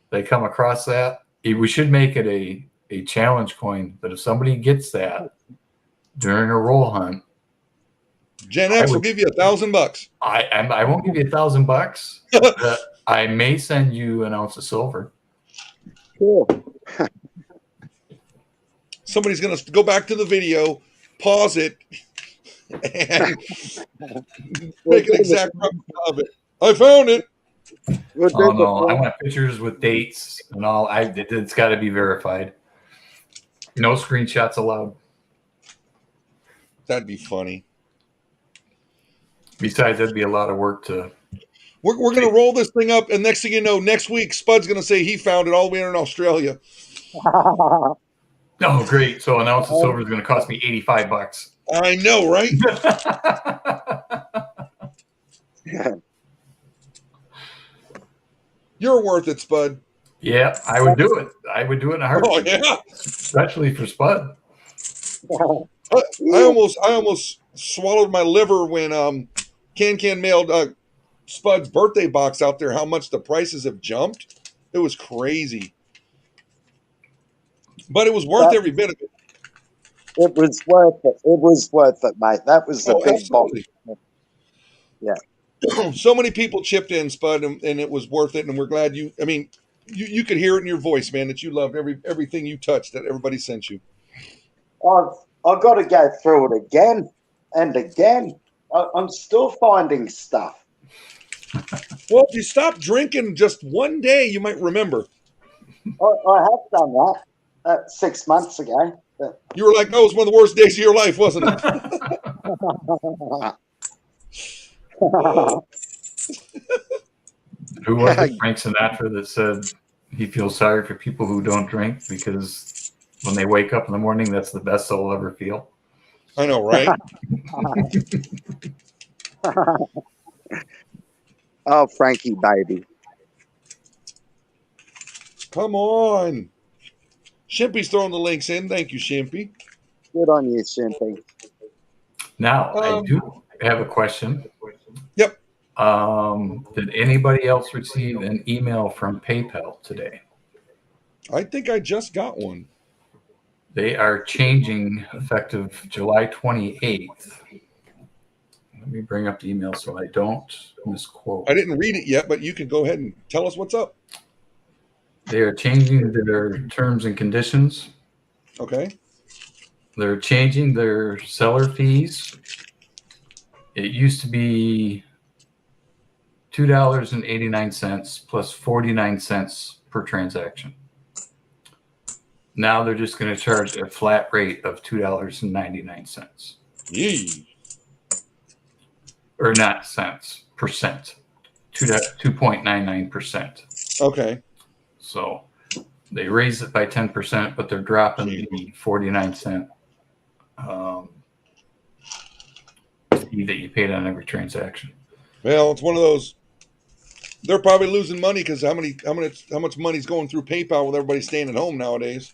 D: they come across that. We should make it a challenge coin that if somebody gets that during a roll hunt,
A: Gen X will give you $1,000.
D: I won't give you $1,000, but I may send you an ounce of silver.
C: Cool.
A: Somebody's going to go back to the video, pause it, and make an exact replica of it. I found it.
C: We'll do
D: Oh no, I
C: the-
D: want pictures with dates and all. It's got to be verified. No screenshots allowed.
A: That'd be funny.
D: Besides, that'd be a lot of work to.
A: We're going to roll this thing up, and next thing you know, next week, Spud's going to say he found it all the way in Australia.
D: Oh, great! So an ounce of silver is going to cost me $85.
A: I know, right? You're worth it, Spud.
D: Yeah, I would do it. I would do it in a
A: Oh,
D: heartbeat,
A: yeah.
D: especially for Spud.
A: I almost swallowed my liver when Can mailed Spud's birthday box out there. How much the prices have jumped? It was crazy, but it was worth every bit of it.
C: It was worth it. It was worth it, mate. That was the big box.
A: Absolutely.
C: Yeah.
A: So many people chipped in, Spud, and it was worth it. And we're glad you. I mean, you could hear it in your voice, man, that you loved everything you touched that everybody sent you.
C: I've got to go through it again and again. I'm still finding stuff.
A: Well, if you stop drinking just one day, you might remember.
C: I have done that 6 months ago.
A: You were like, "No, it was one of the worst days of your life, wasn't it?"
D: Who was it? Frank Sinatra that said he feels sorry for people who don't drink because when they wake up in the morning, that's the best they'll ever feel.
A: I know, right?
C: Oh, Frankie, baby.
A: Come on. Shimpy's throwing the links in. Thank you, Shimpy.
C: Good on you, Shimpy.
D: Now, I do have a question.
A: Yep.
D: Did anybody else receive an email from PayPal today?
A: I think I just got one.
D: They are changing effective July 28th. Let me bring up the email so I don't misquote.
A: I didn't read it yet, but you can go ahead and tell us what's up.
D: They are changing their terms and conditions.
A: Okay.
D: They're changing their seller fees. It used to be $2.89 plus 49 cents per transaction. Now they're just going to charge a flat rate of $2.99.
A: Yee.
D: Or not cents, percent. 2.99%.
A: Okay.
D: So they raised it by 10%, but they're dropping the 49 cent fee that you paid on every transaction.
A: Well, it's one of those. They're probably losing money because how much money's going through PayPal with everybody staying at home nowadays.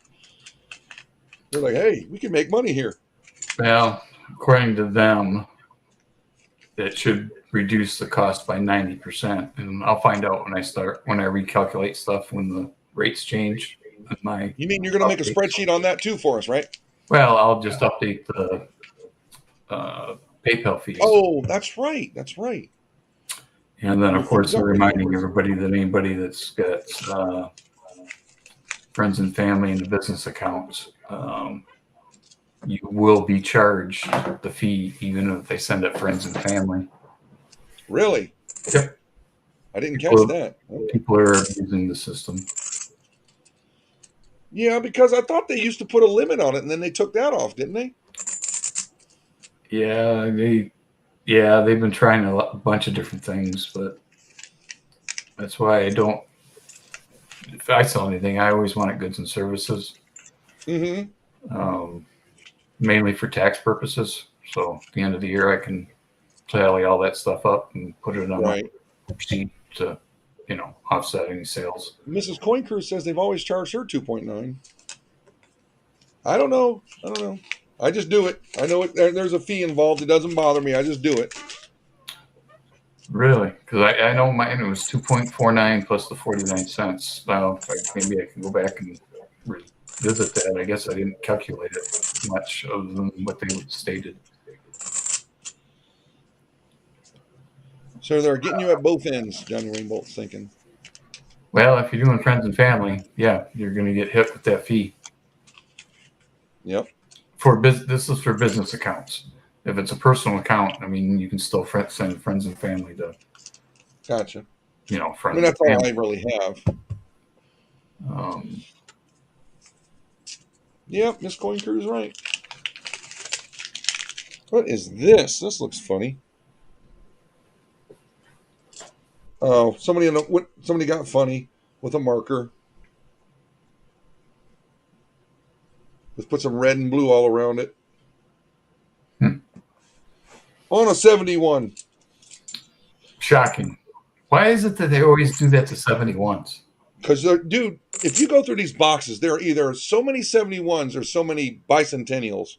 A: They're like, hey, we can make money here.
D: Well, according to them, it should reduce the cost by 90%. And I'll find out when I recalculate stuff when the rates change.
A: You mean you're going to make a spreadsheet on that too for us, right?
D: Well, I'll just update the PayPal fees.
A: Oh, that's right. That's right.
D: And then, of course, I'm reminding everybody that anybody that's got friends and family in the business accounts, you will be charged the fee even if they send it friends and family.
A: Really?
D: Yep.
A: I didn't catch that.
D: People are abusing the system.
A: Yeah, because I thought they used to put a limit on it, and then they took that off, didn't they?
D: Yeah, they've been trying a bunch of different things, but that's why I don't. If I sell anything, I always want it goods and services.
A: Mm-hmm.
D: Mainly for tax purposes. So at the end of the year, I can tally all that stuff up and put it on my sheet to, offset any sales.
A: Mrs. Coin Crew says they've always charged her 2.9. I don't know. I just do it. I know there's a fee involved. It doesn't bother me. I just do it.
D: Really? Because I know mine was 2.49 plus the 49 cents. Now, maybe I can go back and revisit that. I guess I didn't calculate it much other than what they stated.
A: So they're getting you at both ends, Johnny Rainbolt's thinking.
D: Well, if you're doing friends and family, yeah, you're going to get hit with that fee.
A: Yep.
D: This is for business accounts. If it's a personal account, you can still send friends and family to.
A: Gotcha.
D: Friends.
A: That's all I really have. Yep, Miss Coin Crew is right. What is this? This looks funny. Oh, somebody got funny with a marker. Let's put some red and blue all around it. On a 71.
D: Shocking. Why is it that they always do that to 71s?
A: Because, dude, if you go through these boxes, there are either so many 71s or so many bicentennials.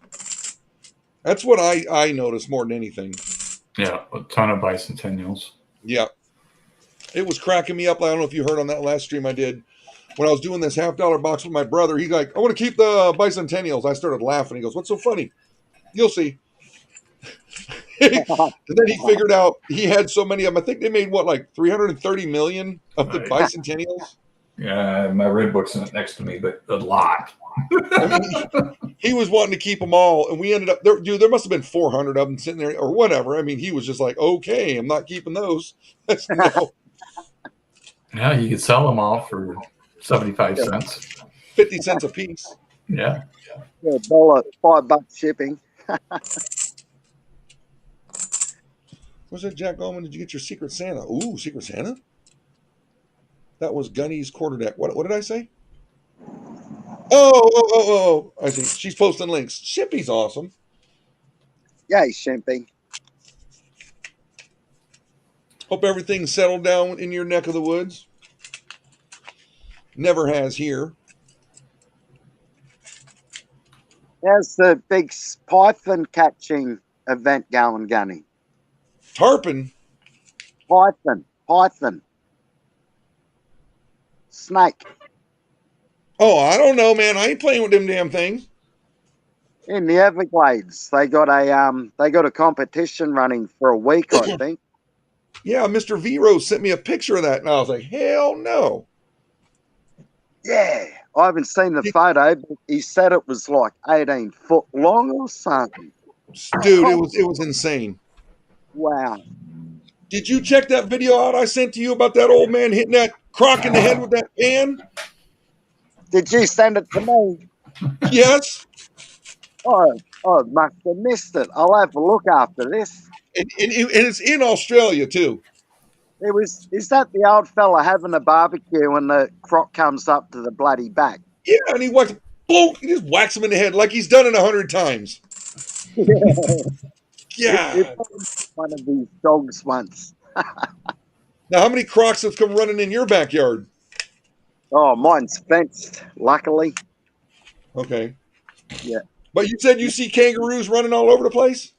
A: That's what I noticed more than anything.
D: Yeah, a ton of bicentennials.
A: Yeah. It was cracking me up. I don't know if you heard on that last stream I did. When I was doing this $50 box with my brother, he's like, I want to keep the bicentennials. I started laughing. He goes, what's so funny? You'll see. And then he figured out he had so many of them. I think they made, 330 million of the bicentennials?
D: Yeah, my red book's next to me, but a lot.
A: He was wanting to keep them all, and we ended up there. Dude, there must have been 400 of them sitting there, or whatever. He was just like, "Okay, I'm not keeping those." No.
D: Yeah, you could sell them all for 75 cents,
A: 50 cents a piece.
D: Yeah,
C: $1, $5 shipping.
A: Was that Jack Allman? Did you get your Secret Santa? Ooh, Secret Santa? That was Gunny's quarterdeck. What did I say? Oh. I see. She's posting links. Shippy's awesome.
C: Yay, Shimpy.
A: Hope everything's settled down in your neck of the woods. Never has here.
C: How's the big python catching event going, Gunny?
A: Tarpon?
C: Python. Snake.
A: Oh, I don't know, man. I ain't playing with them damn things.
C: In the Everglades, they got a competition running for a week, I think.
A: Yeah, Mr. Vero sent me a picture of that, and I was like, hell no.
C: Yeah, I haven't seen the photo, but he said it was like 18 foot long or something.
A: Dude, it was insane.
C: Wow.
A: Did you check that video out I sent to you about that old man hitting that croc in the head with that pan?
C: Did you send it to me?
A: Yes.
C: Oh, I must have missed it. I'll have a look after this.
A: And it's in Australia, too.
C: Is that the old fella having a barbecue and the croc comes up to the bloody back?
A: Yeah, and he just whacks him in the head like he's done it 100 times. Yeah.
C: One of these dogs once.
A: Now, how many crocs have come running in your backyard?
C: Oh, mine's fenced, luckily.
A: Okay.
C: Yeah.
A: But you said you see kangaroos running all over the place?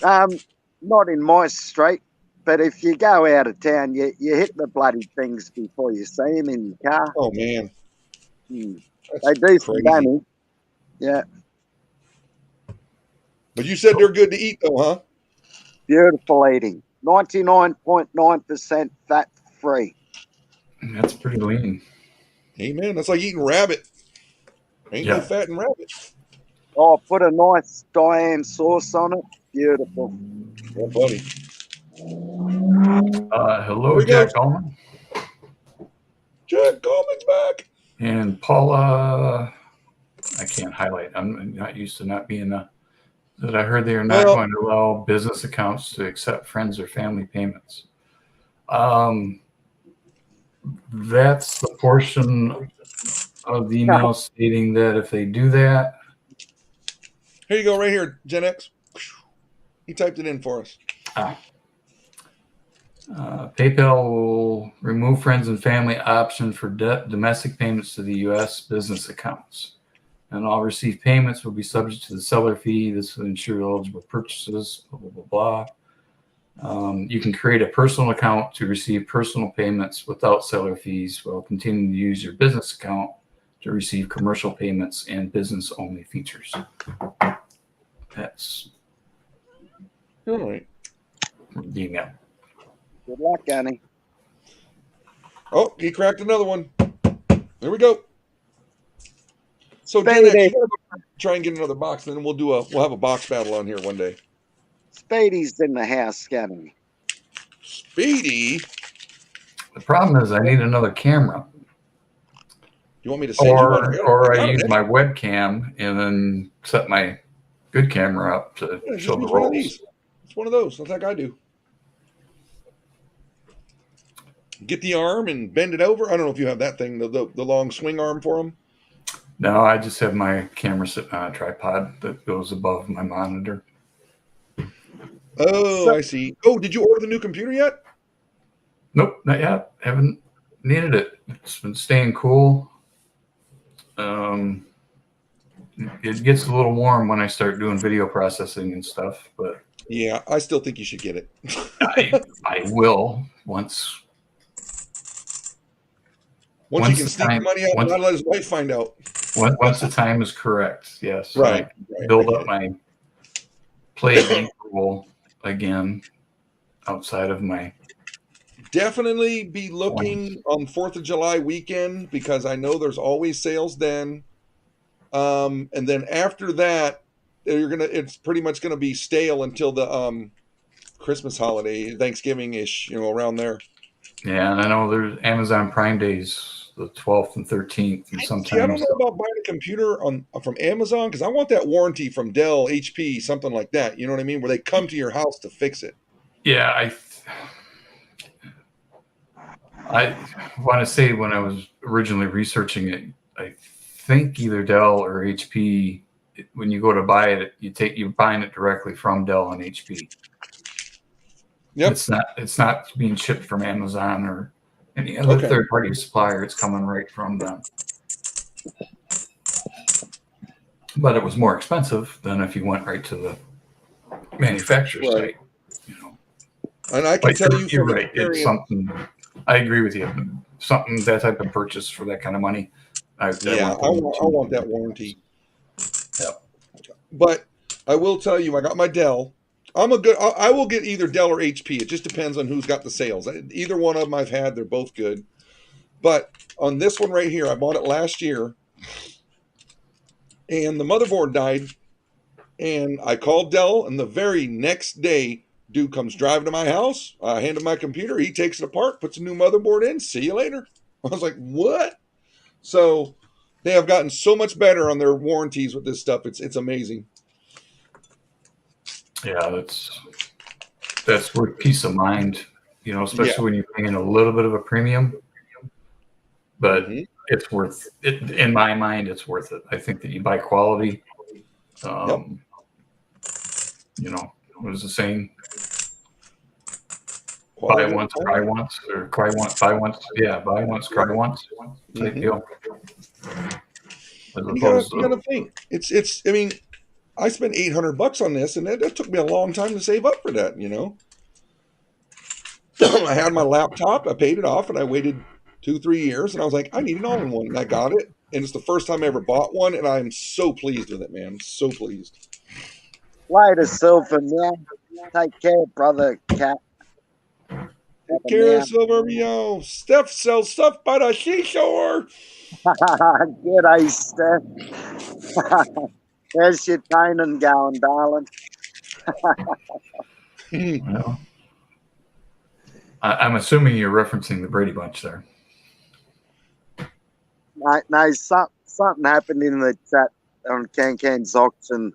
C: Not in my street, but if you go out of town, you hit the bloody things before you see them in your car.
A: Oh, man.
C: They do some damage. Yeah.
A: But you said they're good to eat, though, huh?
C: Beautiful eating. 99.9% fat free.
D: That's pretty lean.
A: Hey, man, that's like eating rabbit. Ain't no fat in rabbit.
C: Oh, put a nice Diane sauce on it. Beautiful.
A: Yeah, buddy.
D: Hello, Jack Allman.
A: Jack Allman's back.
D: And Paula, I can't highlight. I'm not used to not being that I heard they are not going to allow business accounts to accept friends or family payments. That's the portion of the email stating that if they do that.
A: Here you go, right here, Gen X. He typed it in for us.
D: PayPal will remove friends and family option for domestic payments to the U.S. business accounts. And all received payments will be subject to the seller fee. This will ensure eligible purchases, blah, blah, blah, blah. You can create a personal account to receive personal payments without seller fees while continuing to use your business account to receive commercial payments and business-only features. That's
A: All right.
D: the email.
C: Good luck, Annie.
A: Oh, he cracked another one. There we go. So
C: Speedy.
A: Gen X, try and get another box, and then we'll have a box battle on here one day.
C: Speedy's in the house scanning.
A: Speedy?
D: The problem is I need another camera.
A: You want me to send you one?
D: Or I use my webcam and then set my good camera up to show the rolls.
A: It's one of those. That's like I do. Get the arm and bend it over. I don't know if you have that thing, the long swing arm for them.
D: No, I just have my camera sitting on a tripod that goes above my monitor.
A: Oh, I see. Oh, did you order the new computer yet?
D: Nope, not yet. Haven't needed it. It's been staying cool. It gets a little warm when I start doing video processing and stuff, but
A: yeah, I still think you should get it.
D: I will once
A: you can sneak the money out and not let his wife find out.
D: Once the time is correct, yes.
A: Right.
D: Build up my play bankroll again outside of my.
A: Definitely be looking on 4th of July weekend because I know there's always sales then. And then after that, it's pretty much gonna be stale until the Christmas holiday, Thanksgiving-ish, around there.
D: Yeah, and I know there's Amazon Prime Days, the 12th and 13th, and sometimes.
A: I don't know about buying a computer from Amazon because I want that warranty from Dell, HP, something like that. You know what I mean? Where they come to your house to fix it.
D: Yeah, I want to say when I was originally researching it, I think either Dell or HP. When you go to buy it, you're buying it directly from Dell and HP.
A: Yep.
D: It's not being shipped from Amazon or any other third party supplier. It's coming right from them. But it was more expensive than if you went right to the manufacturer's site. You know,
A: and I can tell you,
D: you're right. It's something. I agree with you. Something that type of purchase for that kind of money. I
A: want that warranty.
D: Yep.
A: But I will tell you, I got my Dell. I will get either Dell or HP. It just depends on who's got the sales. Either one of them I've had. They're both good. But on this one right here, I bought it last year, and the motherboard died. And I called Dell, and the very next day, dude comes driving to my house. I hand him my computer. He takes it apart, puts a new motherboard in. See you later. I was like, what? So they have gotten so much better on their warranties with this stuff. It's amazing.
D: Yeah, that's worth peace of mind, you know, especially when you're paying a little bit of a premium. But it's worth it. In my mind, it's worth it. I think that you buy quality. You know, what is the saying? Buy once, cry once, or cry once, buy once. Yeah, buy once, cry once. Type deal.
A: You gotta think. It's. I mean, I spent $800 on this, and that took me a long time to save up for that. You know, I had my laptop, I paid it off, and I waited 2-3 years, and I was like, I need an all-in-one, and I got it, and it's the first time I ever bought one, and I'm so pleased with it, man. So pleased.
C: Later, Silver, man. Take care, brother Cat.
A: Take care, Silver, yo. Steph sells stuff by the seashore.
C: G'day, Steph. There's your training going, darling.
D: Well, I'm assuming you're referencing the Brady Bunch there.
C: No, something happened in the chat on Can's auction.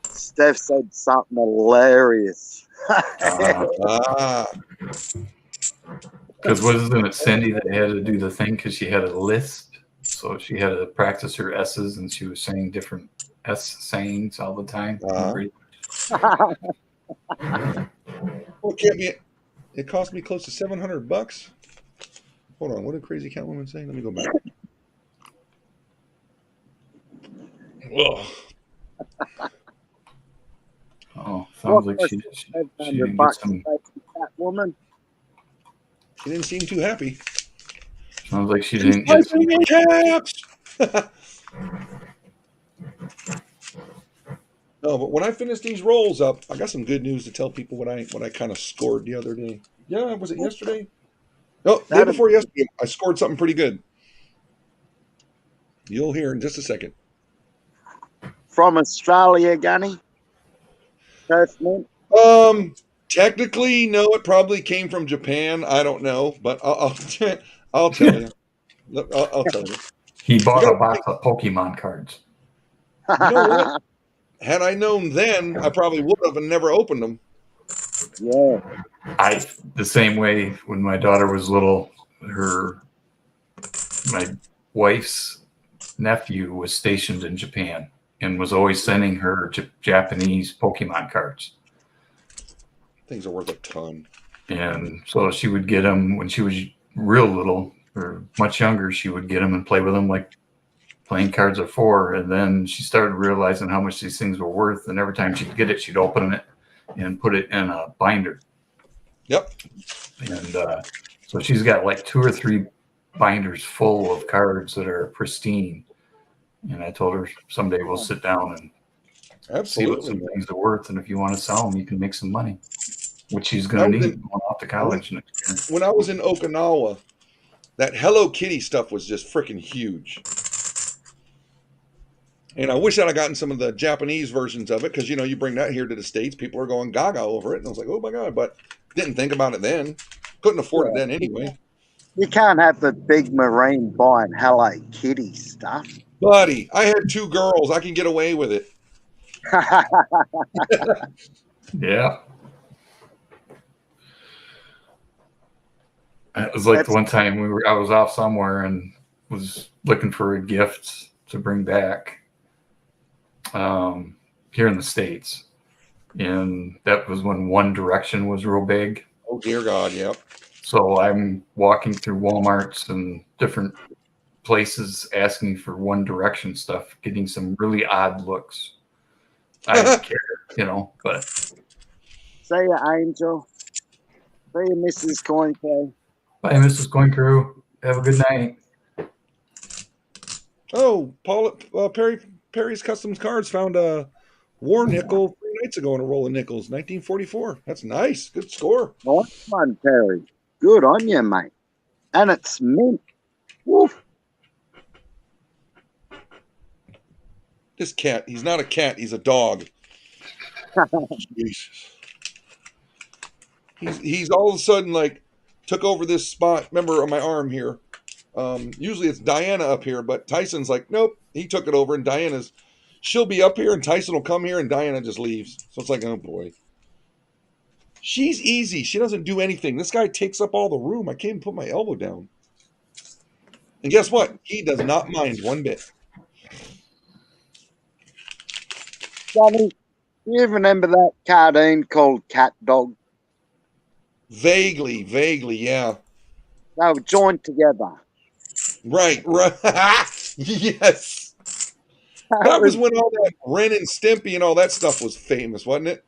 C: Steph said something hilarious.
D: Because wasn't it Cindy that had to do the thing because she had a lisp? So she had to practice her S's, and she was saying different S sayings all the time.
A: It cost me close to $700. Hold on, what did Crazy Catwoman say? Let me go back.
D: Oh, sounds like she didn't get some.
C: Woman.
A: She didn't seem too happy.
D: Sounds like she didn't get some.
A: No, but when I finish these rolls up, I got some good news to tell people what I kind of scored the other day. Yeah, was it yesterday? No, day before yesterday, I scored something pretty good. You'll hear in just a second.
C: From Australia, Gunny?
A: Technically, no. It probably came from Japan. I don't know, but I'll tell you. I'll tell you.
D: He bought a box of Pokemon cards.
A: You know what? Had I known then, I probably would have and never opened them.
C: Yeah.
D: The same way when my daughter was little, my wife's nephew was stationed in Japan and was always sending her Japanese Pokemon cards.
A: Things are worth a ton.
D: And so she would get them when she was real little or much younger. She would get them and play with them like playing cards are for. And then she started realizing how much these things were worth. And every time she'd get it, she'd open it and put it in a binder.
A: Yep.
D: And so she's got like 2 or 3 binders full of cards that are pristine. And I told her someday we'll sit down and see what some things are worth. And if you want to sell them, you can make some money, which she's going to need going off to college next year.
A: When I was in Okinawa, that Hello Kitty stuff was just freaking huge. And I wish I'd have gotten some of the Japanese versions of it because, you bring that here to the States, people are going gaga over it. And I was like, oh, my God. But didn't think about it then. Couldn't afford it then anyway.
C: You can't have the big marine buying Hello Kitty stuff.
A: Buddy, I had 2 girls. I can get away with it.
D: Yeah. It was like
C: That's-
D: the one time I was off somewhere and was looking for a gift to bring back here in the States. And that was when One Direction was real big.
A: Oh, dear God, yep.
D: So I'm walking through Walmarts and different places asking for One Direction stuff, getting some really odd looks. I don't care, but
C: See ya, Angel. See ya, Mrs. Coinco.
D: bye, Mrs. Coin Crew. Have a good night.
A: Oh, Perry's Customs Cards found a war nickel 3 nights ago in a roll of nickels, 1944. That's nice. Good score.
C: Nice one, Terry. Good on you, mate. And it's mint. Woof.
A: This cat, he's not a cat, he's a dog. Jesus. He's all of a sudden like took over this spot. Remember on my arm here. Usually it's Diana up here, but Tyson's like, nope, he took it over, and she'll be up here, and Tyson will come here, and Diana just leaves. So it's like, oh boy. She's easy. She doesn't do anything. This guy takes up all the room. I can't even put my elbow down. And guess what? He does not mind one bit.
C: Johnny, you remember that cartoon called Cat Dog?
A: Vaguely, yeah.
C: They were joined together.
A: Right. Yes. That was when all that Ren and Stimpy and all that stuff was famous, wasn't it?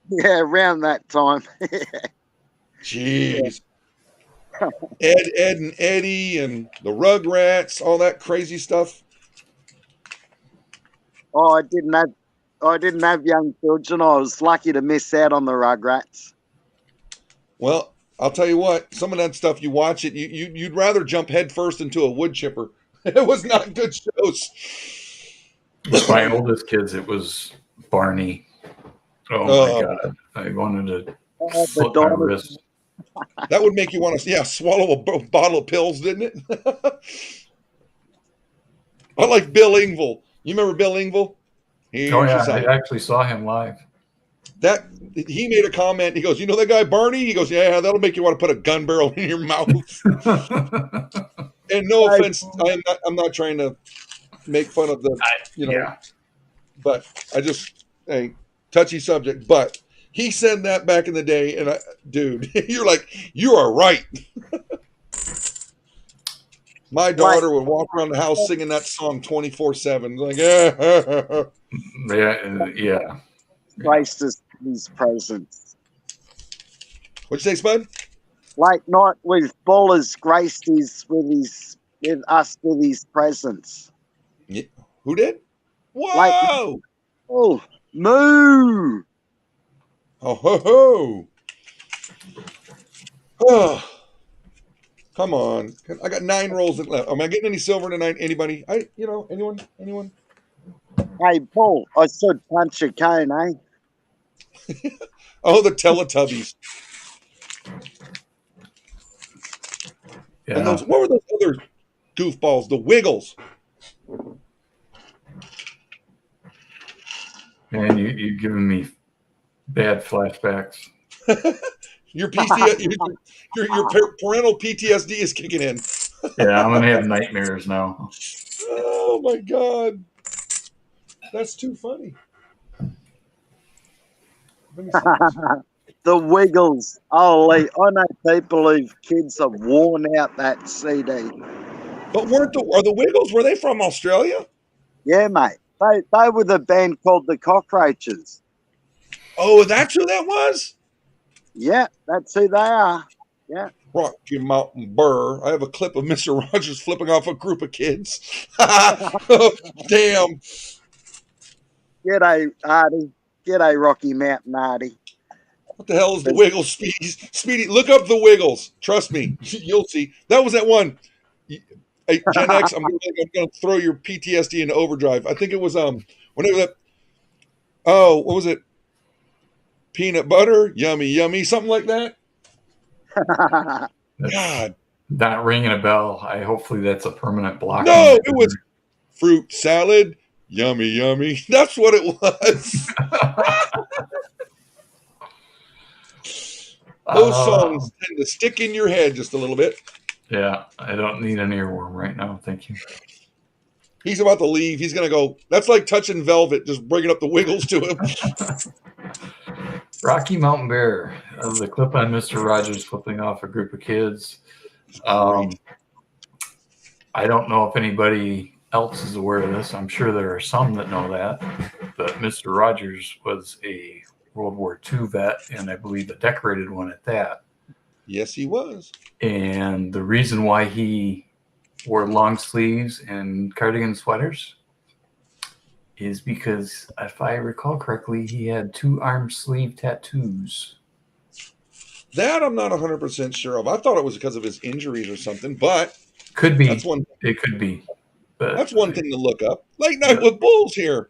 C: Yeah, around that time.
A: Jeez. Ed and Eddie and the Rugrats, all that crazy stuff.
C: Oh, I didn't have young children. I was lucky to miss out on the Rugrats.
A: Well, I'll tell you what, some of that stuff you watch it, you'd rather jump headfirst into a wood chipper. It was not good shows.
D: My oldest kids, it was Barney. Oh my God. I wanted to slit my wrist.
A: That would make you want to, swallow a bottle of pills, didn't it? I like Bill Engvall. You remember Bill Engvall?
D: Oh yeah, I actually saw him live.
A: He made a comment. He goes, "You know that guy Barney?" He goes, "Yeah, that'll make you want to put a gun barrel in your mouth." And no offense, I'm not trying to make fun of but I just touchy subject. But he said that back in the day, and dude, you're like, you are right. My daughter would walk around the house singing that song 24/7. Like,
D: yeah.
C: Graced his presence.
A: What'd you say, Spud?
C: Late night with Ballers graced with his presence.
A: Yeah. Who did? Whoa!
C: Oh, moo!
A: Oh, ho, ho. Oh, come on. I got 9 rolls left. Am I getting any silver tonight? Anybody? Anyone?
C: Hey, Paul, I should punch a cane, eh?
A: Oh, the Teletubbies.
D: Yeah.
A: And what were those other goofballs? The Wiggles.
D: Man, you're giving me bad flashbacks.
A: Your parental PTSD is kicking in.
D: Yeah, I'm gonna have nightmares now.
A: Oh my God, that's too funny.
C: The Wiggles. Holy, I know people whose kids have worn out that CD.
A: But are the Wiggles? Were they from Australia?
C: Yeah, mate. They were the band called the Cockroaches.
A: Oh, that's who that was?
C: Yeah, that's who they are. Yeah.
A: Rocky Mountain Burr. I have a clip of Mr. Rogers flipping off a group of kids. Oh, damn.
C: G'day, Artie. G'day, Rocky Mountain Artie.
A: What the hell is the Wiggles, Speedy? Speedy, look up the Wiggles. Trust me, you'll see. That was that one. Hey, Gen X, I'm going to throw your PTSD into overdrive. I think it was whenever that. Oh, what was it? Peanut butter, yummy, yummy, something like that. God,
D: Not ringing a bell. Hopefully that's a permanent block.
A: No, it was fruit salad, yummy, yummy. That's what it was. Those songs tend to stick in your head just a little bit.
D: Yeah, I don't need an earworm right now. Thank you.
A: He's about to leave. He's going to go. That's like touching velvet, just bringing up the wiggles to him.
D: Rocky Mountain Bear, the clip on Mr. Rogers flipping off a group of kids.
A: Great.
D: I don't know if anybody else is aware of this. I'm sure there are some that know that. But Mr. Rogers was a World War II vet, and I believe a decorated one at that.
A: Yes, he was.
D: And the reason why he wore long sleeves and cardigan sweaters is because, if I recall correctly, he had 2 arm sleeve tattoos.
A: That I'm not 100% sure of. I thought it was because of his injuries or something, but
D: Could be.
A: That's one.
D: It could be. But
A: That's one thing to look up. Late Night with Bulls here.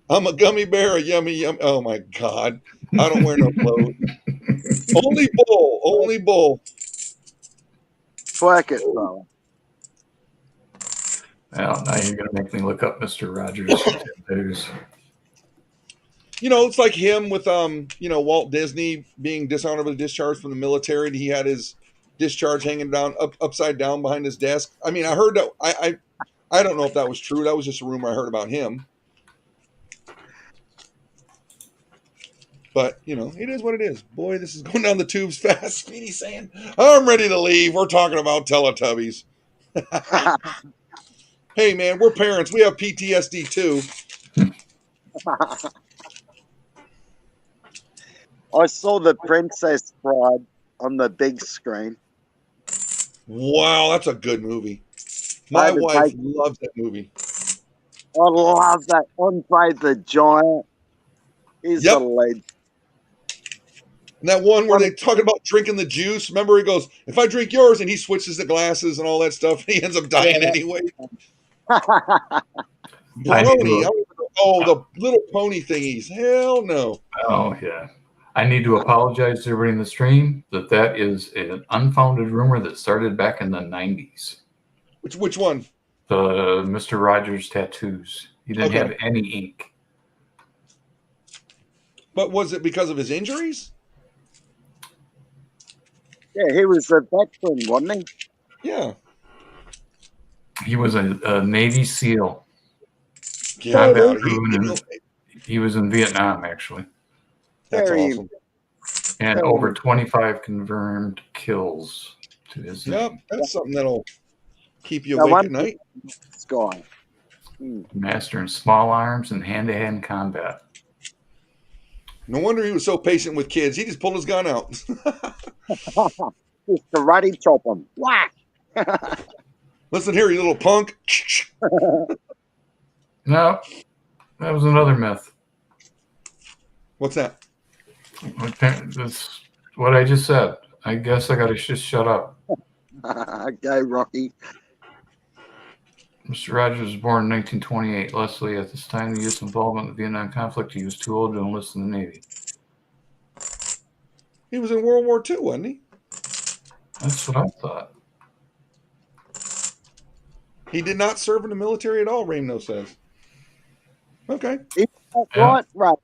A: I'm a gummy bear, a yummy, yum. Oh my God. I don't wear no clothes. Only bull. Only bull.
C: Twerk it, brother.
D: Well, now you're going to make me look up Mr. Rogers' tattoos.
A: You know, it's like him with Walt Disney being dishonorably discharged from the military. He had his discharge hanging down upside down behind his desk. I mean, I heard that. I don't know if that was true. That was just a rumor I heard about him. But, it is what it is. Boy, this is going down the tubes fast. Speedy's saying, I'm ready to leave. We're talking about Teletubbies. Hey, man, we're parents. We have PTSD, too.
C: I saw The Princess Bride on the big screen.
A: Wow, that's a good movie. My wife loves that movie.
C: I love that. Andre the Giant is a legend.
A: And that one where they're talking about drinking the juice. Remember, he goes, if I drink yours, and he switches the glasses and all that stuff, and he ends up dying anyway. Brony. Oh, the little pony thingies. Hell no.
D: Oh, yeah. I need to apologize to everybody in the stream that is an unfounded rumor that started back in the 90s.
A: Which one?
D: The Mr. Rogers tattoos. He didn't have any ink.
A: But was it because of his injuries?
C: Yeah, he was a veteran, wasn't he?
A: Yeah.
D: He was a Navy SEAL. He was in Vietnam, actually.
A: That's awesome.
D: And over 25 confirmed kills to his name.
A: That's something that'll keep you awake at night.
C: Sky.
D: Master in small arms and hand-to-hand combat.
A: No wonder he was so patient with kids. He just pulled his gun out.
C: Just karate chop him. Whack!
A: Listen here, you little punk.
D: No, that was another myth.
A: What's that?
D: That's what I just said. I guess I got to just shut up.
C: Go, Rocky.
D: Mr. Rogers was born in 1928. Leslie, at this time, the youth's involvement in the Vietnam conflict, he was too old to enlist in the Navy.
A: He was in World War II, wasn't he?
D: That's what I thought.
A: He did not serve in the military at all, Ramno says. Okay.
C: Right.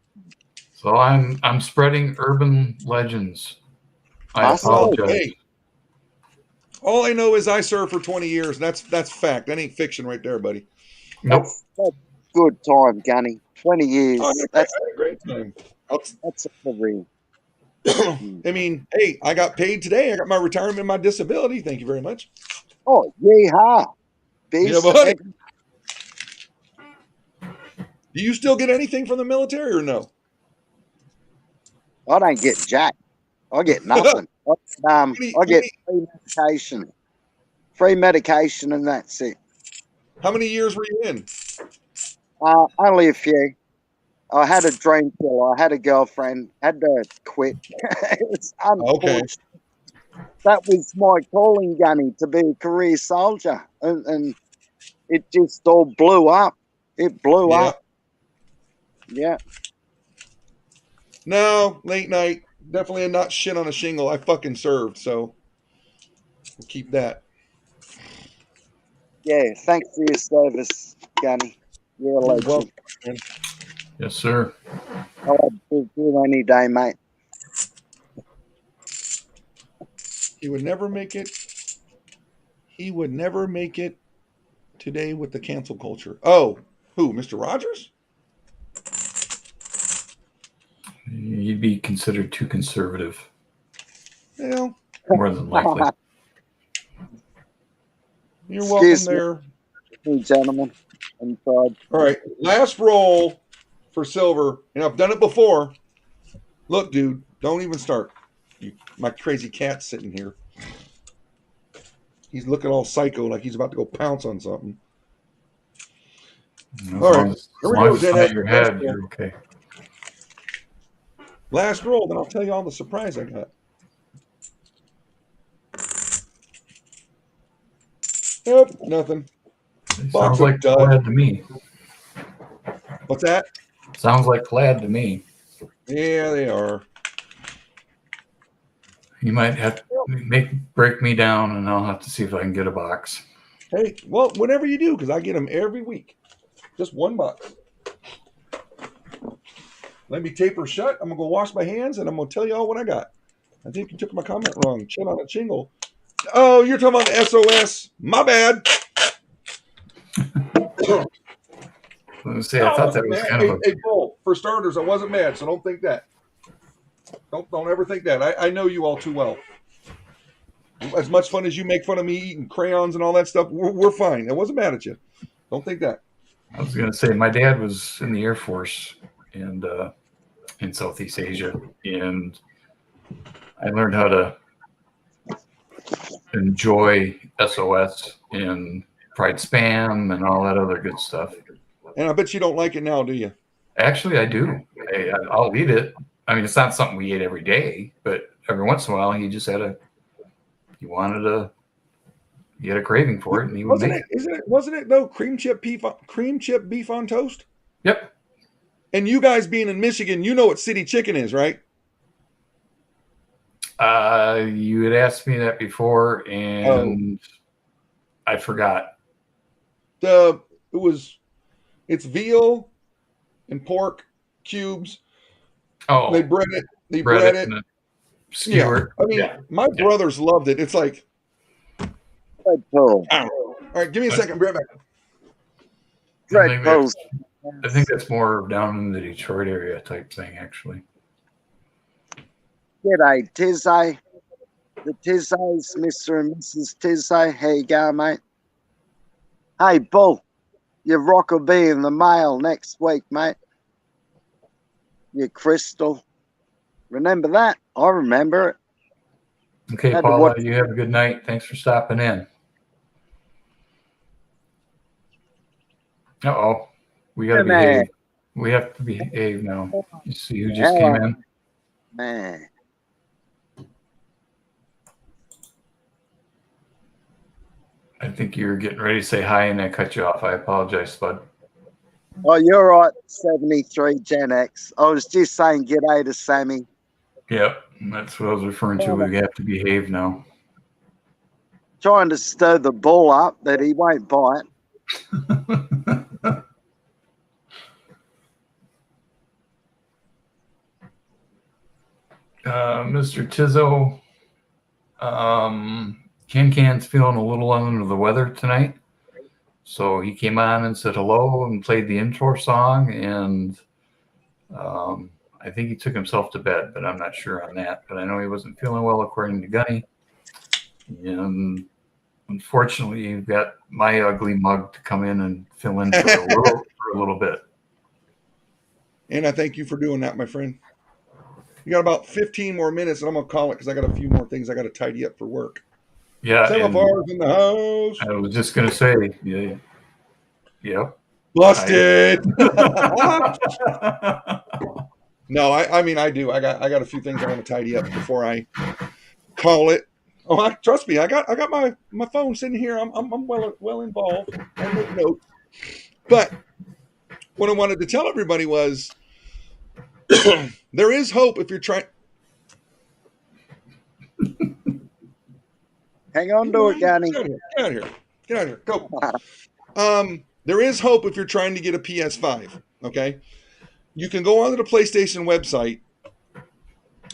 D: So I'm spreading urban legends. I apologize.
A: Hey, all I know is I served for 20 years. That's fact. That ain't fiction right there, buddy.
D: Nope.
C: That's good time, Gunny. 20 years.
A: I had a great time.
C: That's a real.
A: I mean, hey, I got paid today. I got my retirement and my disability. Thank you very much.
C: Oh, yeehaw.
A: Yeah, buddy. Do you still get anything from the military or no?
C: I don't get jack. I get nothing. I get free medication. Free medication, and that's it.
A: How many years were you in?
C: Only a few. I had a dream killer. I had a girlfriend. Had to quit. It was unfortunate. Okay. That was my calling, Gunny, to be a career soldier, and it just all blew up. It blew up. Yeah.
A: No, late night. Definitely not shit on a shingle. I fucking served, so we'll keep that.
C: Yeah, thanks for your service, Gunny. You're a legend.
A: Welcome,
D: yes, sir.
C: I'll do any day, mate.
A: He would never make it. He would never make it today with the cancel culture. Oh, who? Mr. Rogers?
D: You'd be considered too conservative.
A: Well,
D: more than likely.
A: You're welcome there.
C: Gentlemen. Inside.
A: All right. Last roll for silver. And I've done it before. Look, dude, don't even start. My crazy cat's sitting here. He's looking all psycho like he's about to go pounce on something.
D: All right. As long as it's not your head, you're okay.
A: Last roll, then I'll tell you all the surprise I got. Nope, nothing.
D: Sounds like plaid to me.
A: What's that?
D: Sounds like plaid to me.
A: Yeah, they are.
D: You might have to break me down, and I'll have to see if I can get a box.
A: Hey, well, whatever you do, because I get them every week. Just one box. Let me taper shut. I'm going to go wash my hands, and I'm going to tell you all what I got. I think you took my comment wrong. Chin on a chingle. Oh, you're talking about the SOS. My bad.
D: Let me see. I thought that was kind of a...
A: Hey, Bull, for starters, I wasn't mad, so don't think that. Don't ever think that. I know you all too well. As much fun as you make fun of me eating crayons and all that stuff, we're fine. I wasn't mad at you. Don't think that.
D: I was going to say, my dad was in the Air Force and in Southeast Asia, and I learned how to enjoy SOS and fried spam and all that other good stuff.
A: And I bet you don't like it now, do you? Actually,
D: I do. I'll eat it. I mean, it's not something we ate every day, but every once in a while, he just had he had a craving for it, and he would make it.
A: Wasn't it though? Cream chip beef on toast.
D: Yep.
A: And you guys being in Michigan, you know what city chicken is, right?
D: You had asked me that before, and I forgot.
A: It's veal and pork cubes.
D: Oh,
A: they bread it. They bread it.
D: Skewer.
A: Yeah. I mean, my brothers loved it. It's like. All right, give me a second. Be right back.
D: I think that's more down in the Detroit area type thing, actually.
C: G'day, Tizzy. The Tizzies, Mr. and Mrs. Tizzy. How you going, mate? Hey, Bull. Your rock will be in the mail next week, mate. Your crystal. Remember that? I remember it.
D: Okay, Paula, you have a good night. Thanks for stopping in. Uh-oh. We got to behave. We have to behave now. You see who just came in?
C: Man.
D: I think you were getting ready to say hi and I cut you off. I apologize, Spud.
C: Oh, you're right. 73 Gen X. I was just saying g'day to Sammy.
D: Yep, that's what I was referring to. We have to behave now.
C: Trying to stir the bull up that he won't bite.
D: Mr. Tizzo, Can's feeling a little under the weather tonight. So he came on and said hello and played the intro song. And I think he took himself to bed, but I'm not sure on that. But I know he wasn't feeling well, according to Gunny. And unfortunately, you've got my ugly mug to come in and fill in for a little bit.
A: And I thank you for doing that, my friend. You got about 15 more minutes, and I'm going to call it because I got a few more things I got to tidy up for work.
D: Yeah.
A: Semaphores in the house.
D: I was just going to say, yeah. Yep.
A: Busted. No, I mean, I do. I got a few things I want to tidy up before I call it. Oh, trust me, I got my phone sitting here. I'm well involved. I make notes. But what I wanted to tell everybody was there is hope if you're trying.
C: Hang on to it, Gunny.
A: Get out of here. Go. There is hope if you're trying to get a PS5. Okay. You can go onto the PlayStation website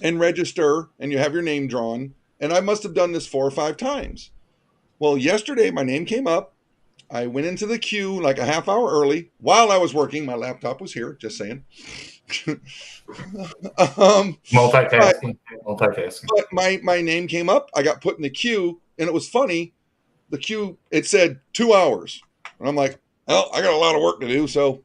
A: and register, and you have your name drawn. And I must have done this 4 or 5 times. Well, yesterday my name came up. I went into the queue like a half hour early while I was working. My laptop was here, just saying.
D: Multitasking.
A: But my name came up. I got put in the queue, and it was funny. The queue, it said 2 hours. And I'm like, well, I got a lot of work to do. So,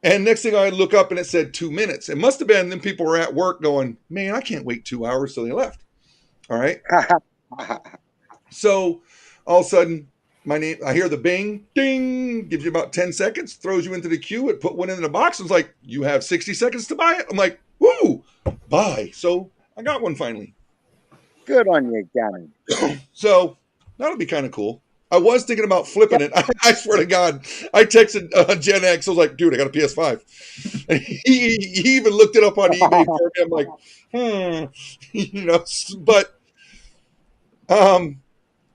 A: and next thing I look up and it said 2 minutes. It must have been then people were at work going, man, I can't wait 2 hours till they left. All right. So all of a sudden, my name, I hear the bing, ding, gives you about 10 seconds, throws you into the queue. It put one in the box. And it's like, you have 60 seconds to buy it. I'm like, woo, buy. So I got one finally.
C: Good on you, Gunny.
A: So that'll be kind of cool. I was thinking about flipping it. I swear to God, I texted Gen X. I was like, dude, I got a PS5. And he even looked it up on eBay for me. I'm like, you know, but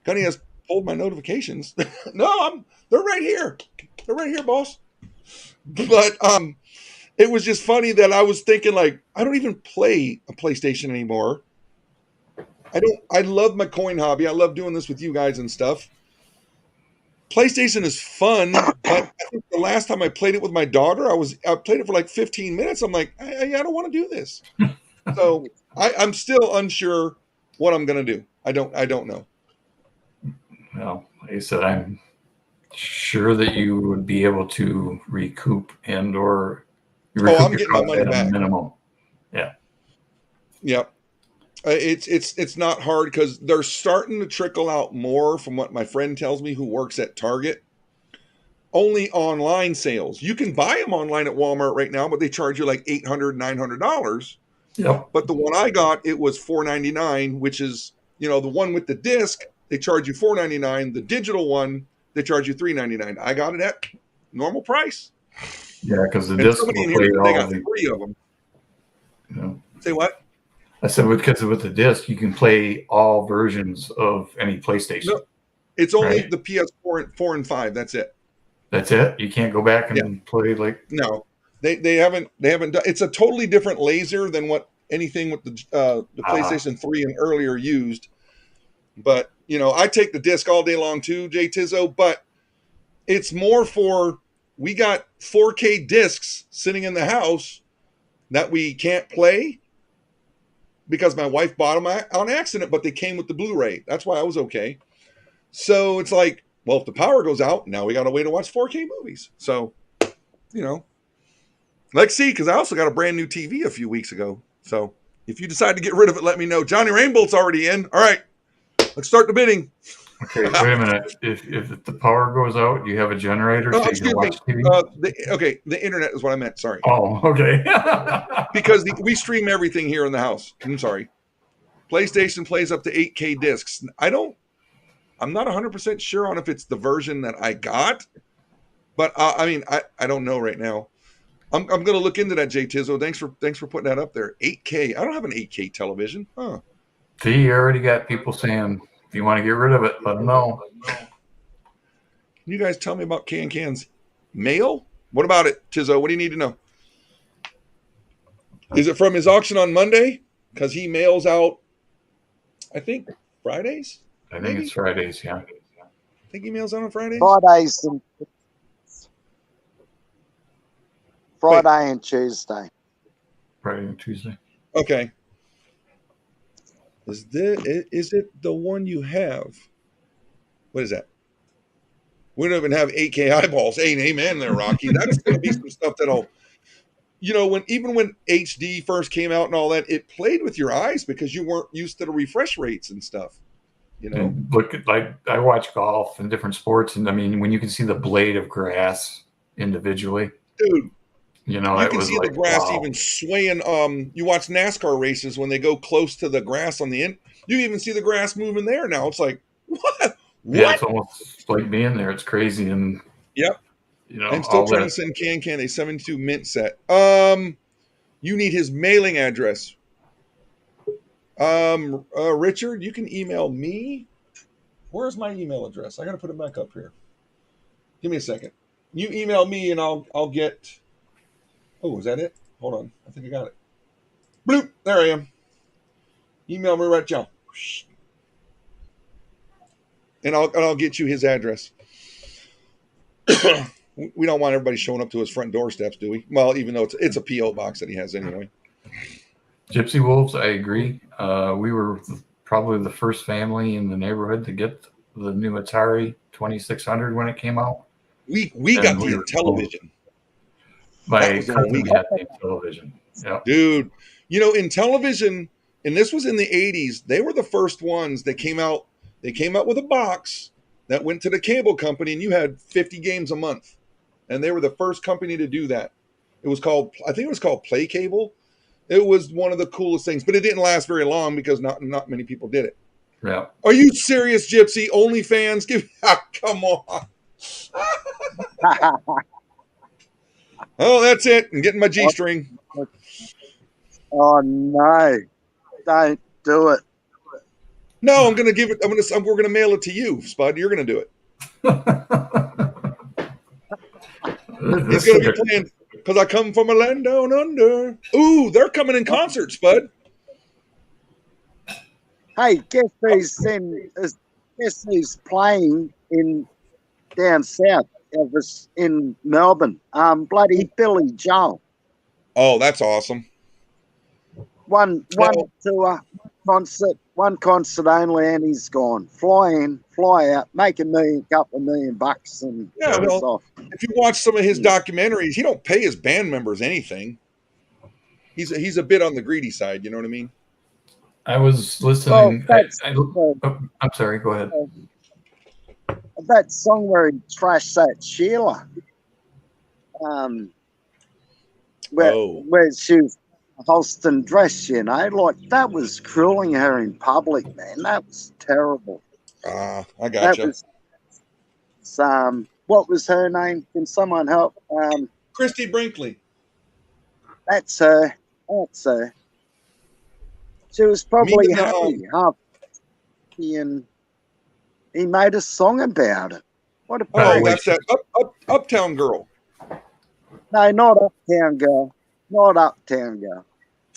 A: Gunny has pulled my notifications. No, they're right here. They're right here, boss. But it was just funny that I was thinking like, I don't even play a PlayStation anymore. I love my coin hobby. I love doing this with you guys and stuff. PlayStation is fun, but I think the last time I played it with my daughter, I played it for like 15 minutes. I'm like, I don't want to do this. So I'm still unsure what I'm gonna do. I don't know.
D: Well, like I said, I'm sure that you would be able to recoup or
A: I'm getting my money back.
D: Minimum. Yeah.
A: Yep. It's not hard because they're starting to trickle out more from what my friend tells me who works at Target. Only online sales. You can buy them online at Walmart right now, but they charge you like $800, $900.
D: Yep.
A: But the one I got, it was $499, which is, the one with the disc, they charge you $499. The digital one, they charge you $399. I got it at normal price.
D: Yeah, because the disc will play
A: they got 3 of them.
D: Yeah.
A: Say what?
D: I said because with the disc, you can play all versions of any PlayStation.
A: No, it's only the PS4 4 and 5. That's it.
D: That's it. You can't go back and play like.
A: No, they haven't done. It's a totally different laser than what anything with the PlayStation 3 and earlier used. But I take the disc all day long too, Jay Tizzo. But it's more for we got 4K discs sitting in the house that we can't play. Because my wife bought them on accident, but they came with the Blu-ray. That's why I was okay. So it's like, well, if the power goes out, now we got to wait to watch 4K movies. So, let's see, because I also got a brand new TV a few weeks ago. So if you decide to get rid of it, let me know. Johnny Rainbolt's already in. All right, let's start the bidding.
D: Okay, wait a minute. If the power goes out, you have a generator so you can watch TV?
A: The internet is what I meant. Sorry.
D: Oh, okay.
A: Because we stream everything here in the house. I'm sorry. PlayStation plays up to 8K discs. I'm not 100% sure on if it's the version that I got, but I don't know right now. I'm going to look into that, Jay Tizzo. Thanks for putting that up there. 8K. I don't have an 8K television. Huh.
D: See, you already got people saying, if you want to get rid of it, let them know.
A: Can you guys tell me about Can's mail? What about it, Tizzo? What do you need to know? Is it from his auction on Monday? Because he mails out, I think, Fridays?
D: I think it's Fridays, yeah.
A: I think he mails out on Fridays?
C: Friday and Tuesday.
D: Friday and Tuesday.
A: Okay. Is it the one you have? What is that? We don't even have 8K eyeballs. Hey, amen there, Rocky. That's going to be some stuff that'll, when HD first came out and all that, it played with your eyes because you weren't used to the refresh rates and stuff.
D: And look at, like, I watch golf and different sports, and I mean, when you can see the blade of grass individually,
A: dude.
D: You
A: can see the grass even swaying. You watch NASCAR races when they go close to the grass on the end. You even see the grass moving there now. It's like, what?
D: Yeah, it's almost like being there. It's crazy. And
A: yep. I'm still trying to send Can a 72 mint set. You need his mailing address. Richard, you can email me. Where's my email address? I got to put it back up here. Give me a second. You email me and I'll get. Oh, is that it? Hold on. I think I got it. Bloop. There I am. Email me right now. and I'll get you his address. We don't want everybody showing up to his front doorsteps, do we? Well, even though it's a PO box that he has anyway.
D: Gypsy Wolves, I agree. We were probably the first family in the neighborhood to get the new Atari 2600 when it came out.
A: We got the Intellivision.
D: My cousin had the Intellivision. Yeah,
A: dude. You know, Intellivision, and this was in the 80s. They were the first ones that came out. They came out with a box that went to the cable company, and you had 50 games a month. And they were the first company to do that. It was called, I think it was called Play Cable. It was one of the coolest things, but it didn't last very long because not many people did it.
D: Yeah.
A: Are you serious, Gypsy? OnlyFans? Come on. Oh, that's it. I'm getting my G-string.
C: Oh no! Don't do it.
A: No, I'm gonna give it. We're gonna mail it to you, Spud. You're gonna do it. He's gonna be playing because I come from a land down under. Ooh, they're coming in concert, Spud.
C: Hey, guess who's playing in down south of us in Melbourne? Bloody Billy Joel.
A: Oh, that's awesome.
C: One tour, one concert only, and he's gone. Fly in, fly out, make couple of million bucks, and
A: off. If you watch some of his documentaries, he don't pay his band members anything. He's a bit on the greedy side. You know what I mean?
D: I was listening. I'm sorry. Go ahead.
C: That song where he trashed that Sheila, where she was Holston dress, you know, like that was crueling her in public, man. That was terrible.
A: I gotcha.
C: What was her name? Can someone help?
A: Christy Brinkley.
C: That's her. She was probably happy, and he made a song about it. What a
A: that's that Uptown Girl.
C: No, not Uptown Girl. Not Uptown Girl.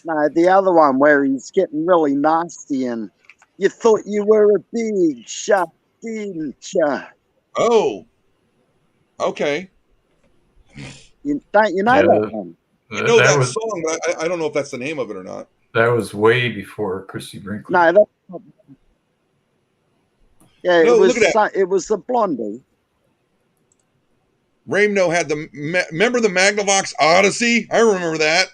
C: No, the other one where he's getting really nasty and you thought you were a big shot, didn't you?
A: Oh, okay.
C: Don't you know that one?
A: I know that song, but I don't know if that's the name of it or not.
D: That was way before Christy Brinkley.
C: No, that's not. Yeah, it was the Blondie.
A: Ramno had remember the Magnavox Odyssey? I remember that.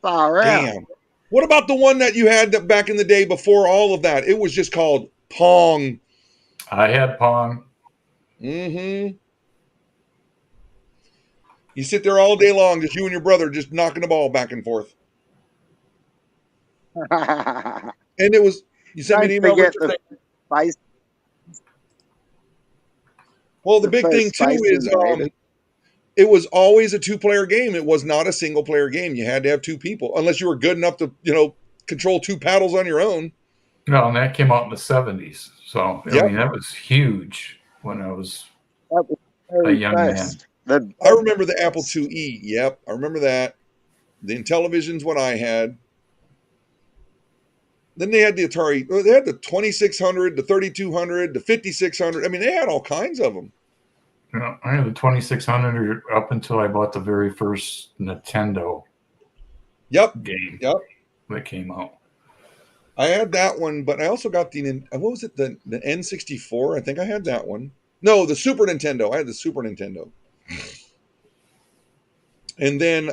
A: Damn. What about the one that you had back in the day before all of that? It was just called Pong.
D: I had Pong.
A: Mm-hmm. You sit there all day long, just you and your brother, just knocking the ball back and forth. And it was, you sent me an email. Well, the big thing too is it was always a two-player game. It was not a single-player game. You had to have two people, unless you were good enough to, control two paddles on your own.
D: No, and that came out in the 70s. So, I mean, that was huge when I was a young man.
A: I remember the Apple IIe. Yep, I remember that. The Intellivision's what I had. Then they had the Atari. They had the 2600, the 3200, the 5600. I mean, they had all kinds of them.
D: I had the 2600 up until I bought the very first Nintendo game that came out.
A: I had that one, but I also got the N64? I think I had that one. No, the Super Nintendo. I had the Super Nintendo. And then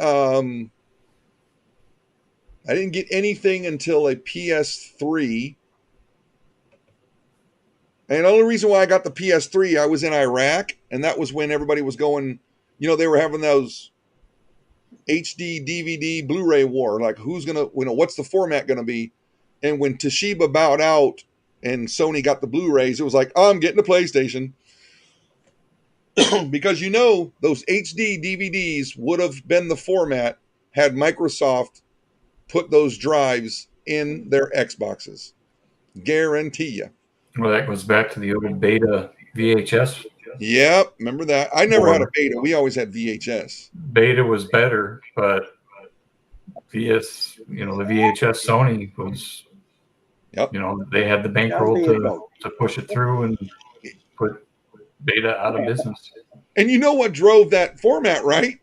A: I didn't get anything until a PS3. And the only reason why I got the PS3, I was in Iraq, and that was when everybody was going, they were having those HD, DVD, Blu-ray war. Like, who's going to, what's the format going to be? And when Toshiba bowed out and Sony got the Blu-rays, it was like, I'm getting a PlayStation. Because those HD DVDs would have been the format had Microsoft put those drives in their Xboxes. Guarantee you.
D: Well, that goes back to the old beta VHS.
A: Yep, remember that? I never had a beta. We always had VHS.
D: Beta was better, but the VHS Sony was
A: Yep.
D: You know, they had the bankroll to push it through and put Beta out of business.
A: And you know what drove that format, right?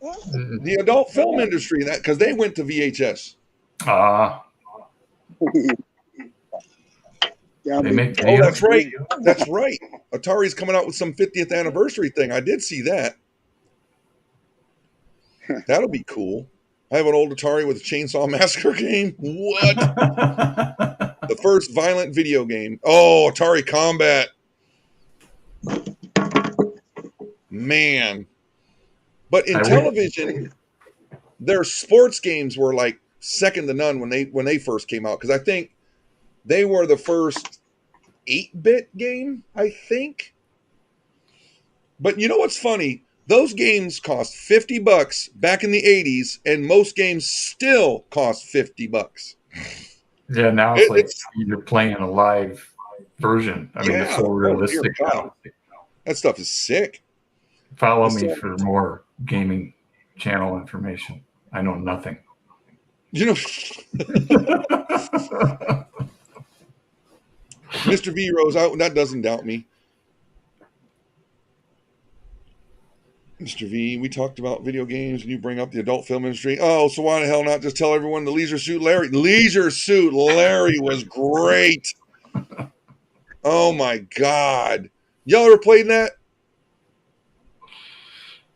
A: The adult film industry, that because they went to VHS.
D: They make
A: that's right. That's right. Atari's coming out with some 50th anniversary thing. I did see that. That'll be cool. I have an old Atari with a Chainsaw Massacre game. What? The first violent video game. Oh, Atari Combat. Man. But in television, their sports games were like second to none when they first came out, because I think they were the first 8-bit game, I think. But you know what's funny? Those games cost $50 back in the 80s, and most games still cost $50.
D: Yeah, now it's like you're playing a live version. I mean, it's so realistic now.
A: That stuff is sick.
D: Follow me for more gaming channel information. I know nothing.
A: You know, Mr. V Rose out. That doesn't doubt me. Mr. V, we talked about video games and you bring up the adult film industry. Oh, so why the hell not just tell everyone the Leisure Suit Larry? Leisure Suit Larry was great. Oh my God. Y'all ever played that?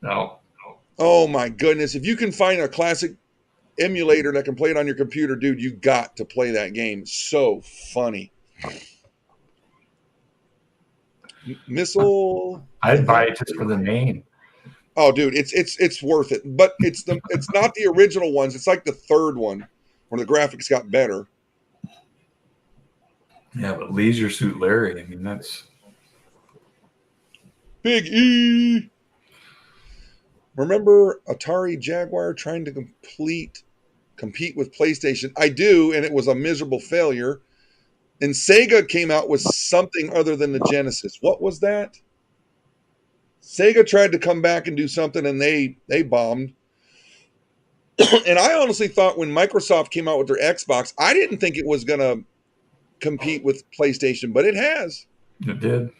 D: No.
A: Oh my goodness. If you can find a classic emulator that can play it on your computer, dude, you got to play that game. It's so funny. Missile.
D: I'd buy it just for the name.
A: Oh, dude, it's worth it. But it's not the original ones. It's like the third one where the graphics got better.
D: Yeah, but Leisure Suit Larry, I mean, that's
A: Big E. Remember Atari Jaguar trying to compete with PlayStation? I do, and it was a miserable failure. And Sega came out with something other than the Genesis. What was that? Sega tried to come back and do something, and they bombed. And I honestly thought when Microsoft came out with their Xbox, I didn't think it was going to compete with PlayStation, but it has.
D: It did.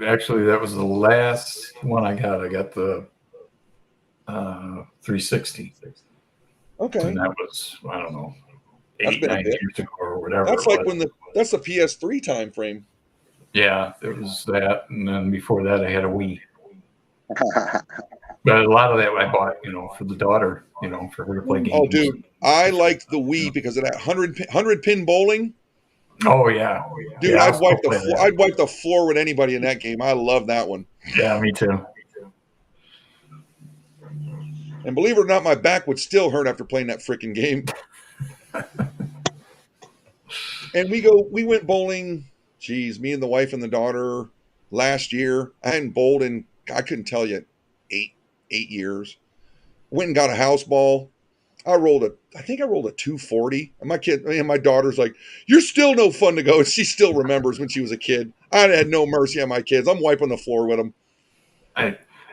D: Actually, that was the last one I got. I got the 360.
A: Okay.
D: And that was, I don't know, 8-9 years ago or whatever.
A: That's like that's the PS3 time frame.
D: Yeah, it was that, and then before that I had a Wii. But a lot of that I bought, for the daughter, for her to play games.
A: Oh, dude, I liked the Wii because of that 100 pin bowling.
D: Oh yeah,
A: dude,
D: yeah,
A: I'd wipe the floor with anybody in that game. I love that one.
D: Yeah, me too.
A: And believe it or not, my back would still hurt after playing that freaking game. And we went bowling. Geez, me and the wife and the daughter last year. I hadn't bowled in, I couldn't tell you, eight years. Went and got a house ball. I think I rolled a 240. And my daughter's like, "You're still no fun to go." And she still remembers when she was a kid. I had no mercy on my kids. I'm wiping the floor with them.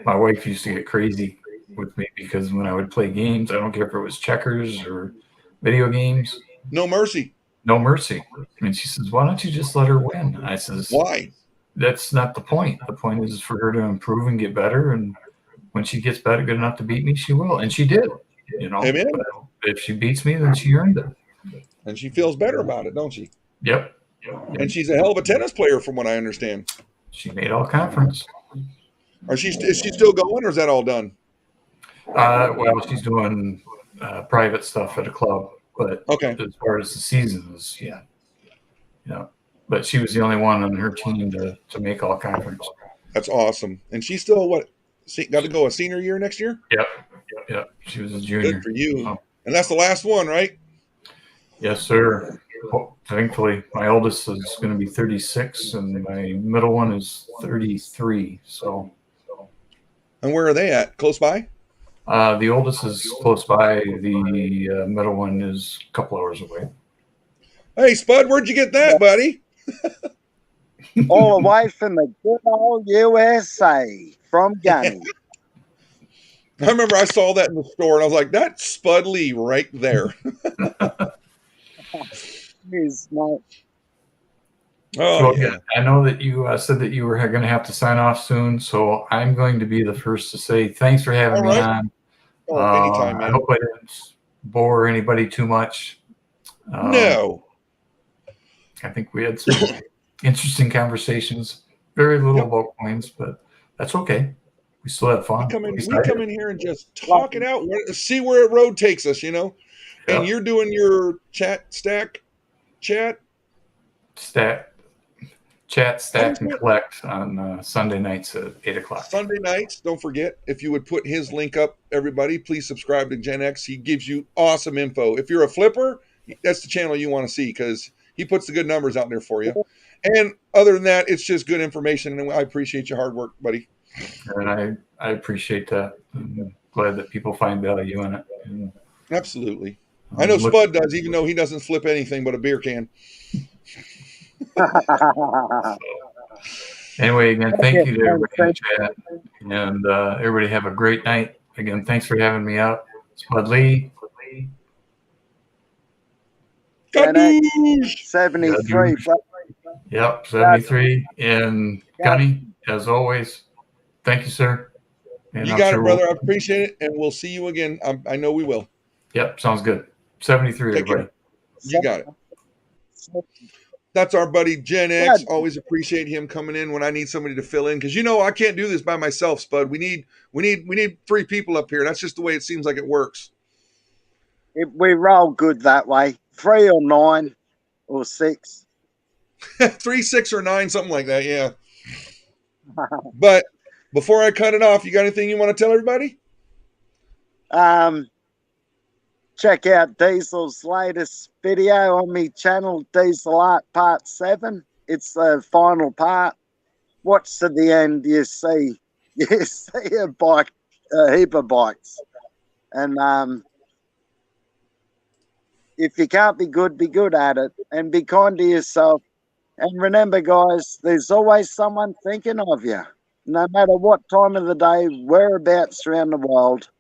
D: My wife used to get crazy with me because when I would play games, I don't care if it was checkers or video games.
A: No mercy.
D: No mercy. And she says, "Why don't you just let her win?" I says,
A: "Why?
D: That's not the point. The point is for her to improve and get better. And when she gets better, good enough to beat me, she will." And she did.
A: Amen.
D: But if she beats me, then she earned it.
A: And she feels better about it, don't she?
D: Yep.
A: And she's a hell of a tennis player, from what I understand.
D: She made all conference.
A: Is she still going, or is that all done?
D: Well, she's doing private stuff at a club, but
A: okay.
D: As far as the seasons, yeah. But she was the only one on her team to make all conference.
A: That's awesome. And she's still got to go a senior year next year?
D: Yep. She was a junior.
A: Good for you. And that's the last one, right?
D: Yes, sir. Thankfully, my oldest is going to be 36, and my middle one is 33. So.
A: And where are they at? Close by?
D: The oldest is close by. The middle one is a couple hours away.
A: Hey, Spud, where'd you get that, buddy?
C: All the way from the good old USA, from Gunny.
A: I remember I saw that in the store, and I was like, "That's Spud Lee right there."
C: Cheers, mate.
A: Oh,
D: So,
A: yeah.
D: I know that you said that you were going to have to sign off soon, so I'm going to be the first to say thanks for having
A: All
D: me
A: right.
D: on.
A: Oh, anytime,
D: I
A: man.
D: hope I didn't bore anybody too much.
A: No.
D: I think we had some interesting conversations. Very little
A: Yep.
D: about coins, but that's okay. We still have fun.
A: We come in here and just talk it out. See where the road takes us, you know? And
D: Yep.
A: you're doing your chat,
D: chat, stack, and collect on Sunday nights at 8 o'clock.
A: Sunday nights. Don't forget, if you would put his link up, everybody, please subscribe to Gen X. He gives you awesome info. If you're a flipper, that's the channel you want to see because he puts the good numbers out there for you. And other than that, it's just good information. And I appreciate your hard work, buddy.
D: And I appreciate that. I'm glad that people find value in it. And,
A: absolutely. I know Spud does, even though he doesn't flip anything but a beer can.
D: Anyway, again, thank you to everybody in the chat. And everybody have a great night. Again, thanks for having me out. Spud Lee.
C: 73.
D: Yep, 73. And Gunny, as always, thank you, sir. And
A: you got it, brother. I appreciate it. And we'll see you again. I know we will.
D: Yep, sounds good. 73,
A: take
D: everybody.
A: Care. You got it. That's our buddy Gen X. Always appreciate him coming in when I need somebody to fill in because you know I can't do this by myself, Spud. We need 3 people up here. That's just the way it seems like it works.
C: We roll good that way. 3 or 9 or 6.
A: 3, 6, or 9, something like that. Yeah. But before I cut it off, you got anything you want to tell everybody?
C: Check out Diesel's latest video on my channel, Diesel Art Part 7. It's the final part. Watch to the end. You see a bike, a heap of bikes. And if you can't be good at it. And be kind to yourself. And remember, guys, there's always someone thinking of you. No matter what time of the day, whereabouts around the world,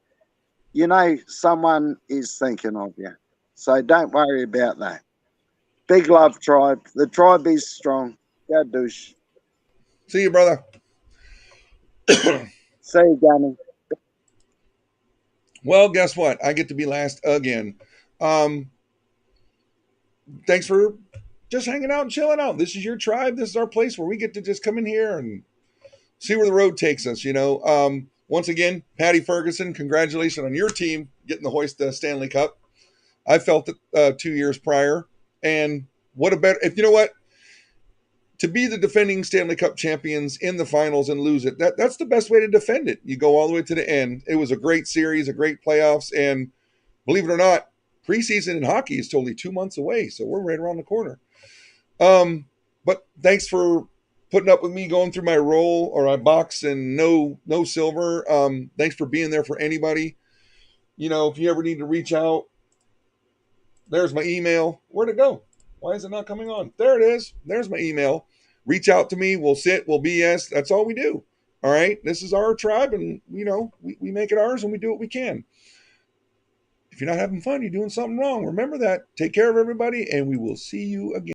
C: you know someone is thinking of you. So don't worry about that. Big love, tribe. The tribe is strong. Go douche.
A: See you, brother.
C: See you, Gunny.
A: Well, guess what? I get to be last again. Thanks for just hanging out and chilling out. This is your tribe. This is our place where we get to just come in here and see where the road takes us, you know. Once again, Patty Ferguson, congratulations on your team getting the hoist Stanley Cup. I felt it 2 years prior. And what a better, if you know what, to be the defending Stanley Cup champions in the finals and lose it, that's the best way to defend it. You go all the way to the end. It was a great series, a great playoffs. And believe it or not, preseason in hockey is totally 2 months away. So we're right around the corner. But thanks for putting up with me going through my roll or my box and no silver. Thanks for being there for anybody. You know, if you ever need to reach out, there's my email. Where'd it go? Why is it not coming on? There it is. There's my email. Reach out to me. We'll sit. We'll BS. That's all we do. All right. This is our tribe, and you know we make it ours, and we do what we can. If you're not having fun, you're doing something wrong. Remember that. Take care of everybody, and we will see you again.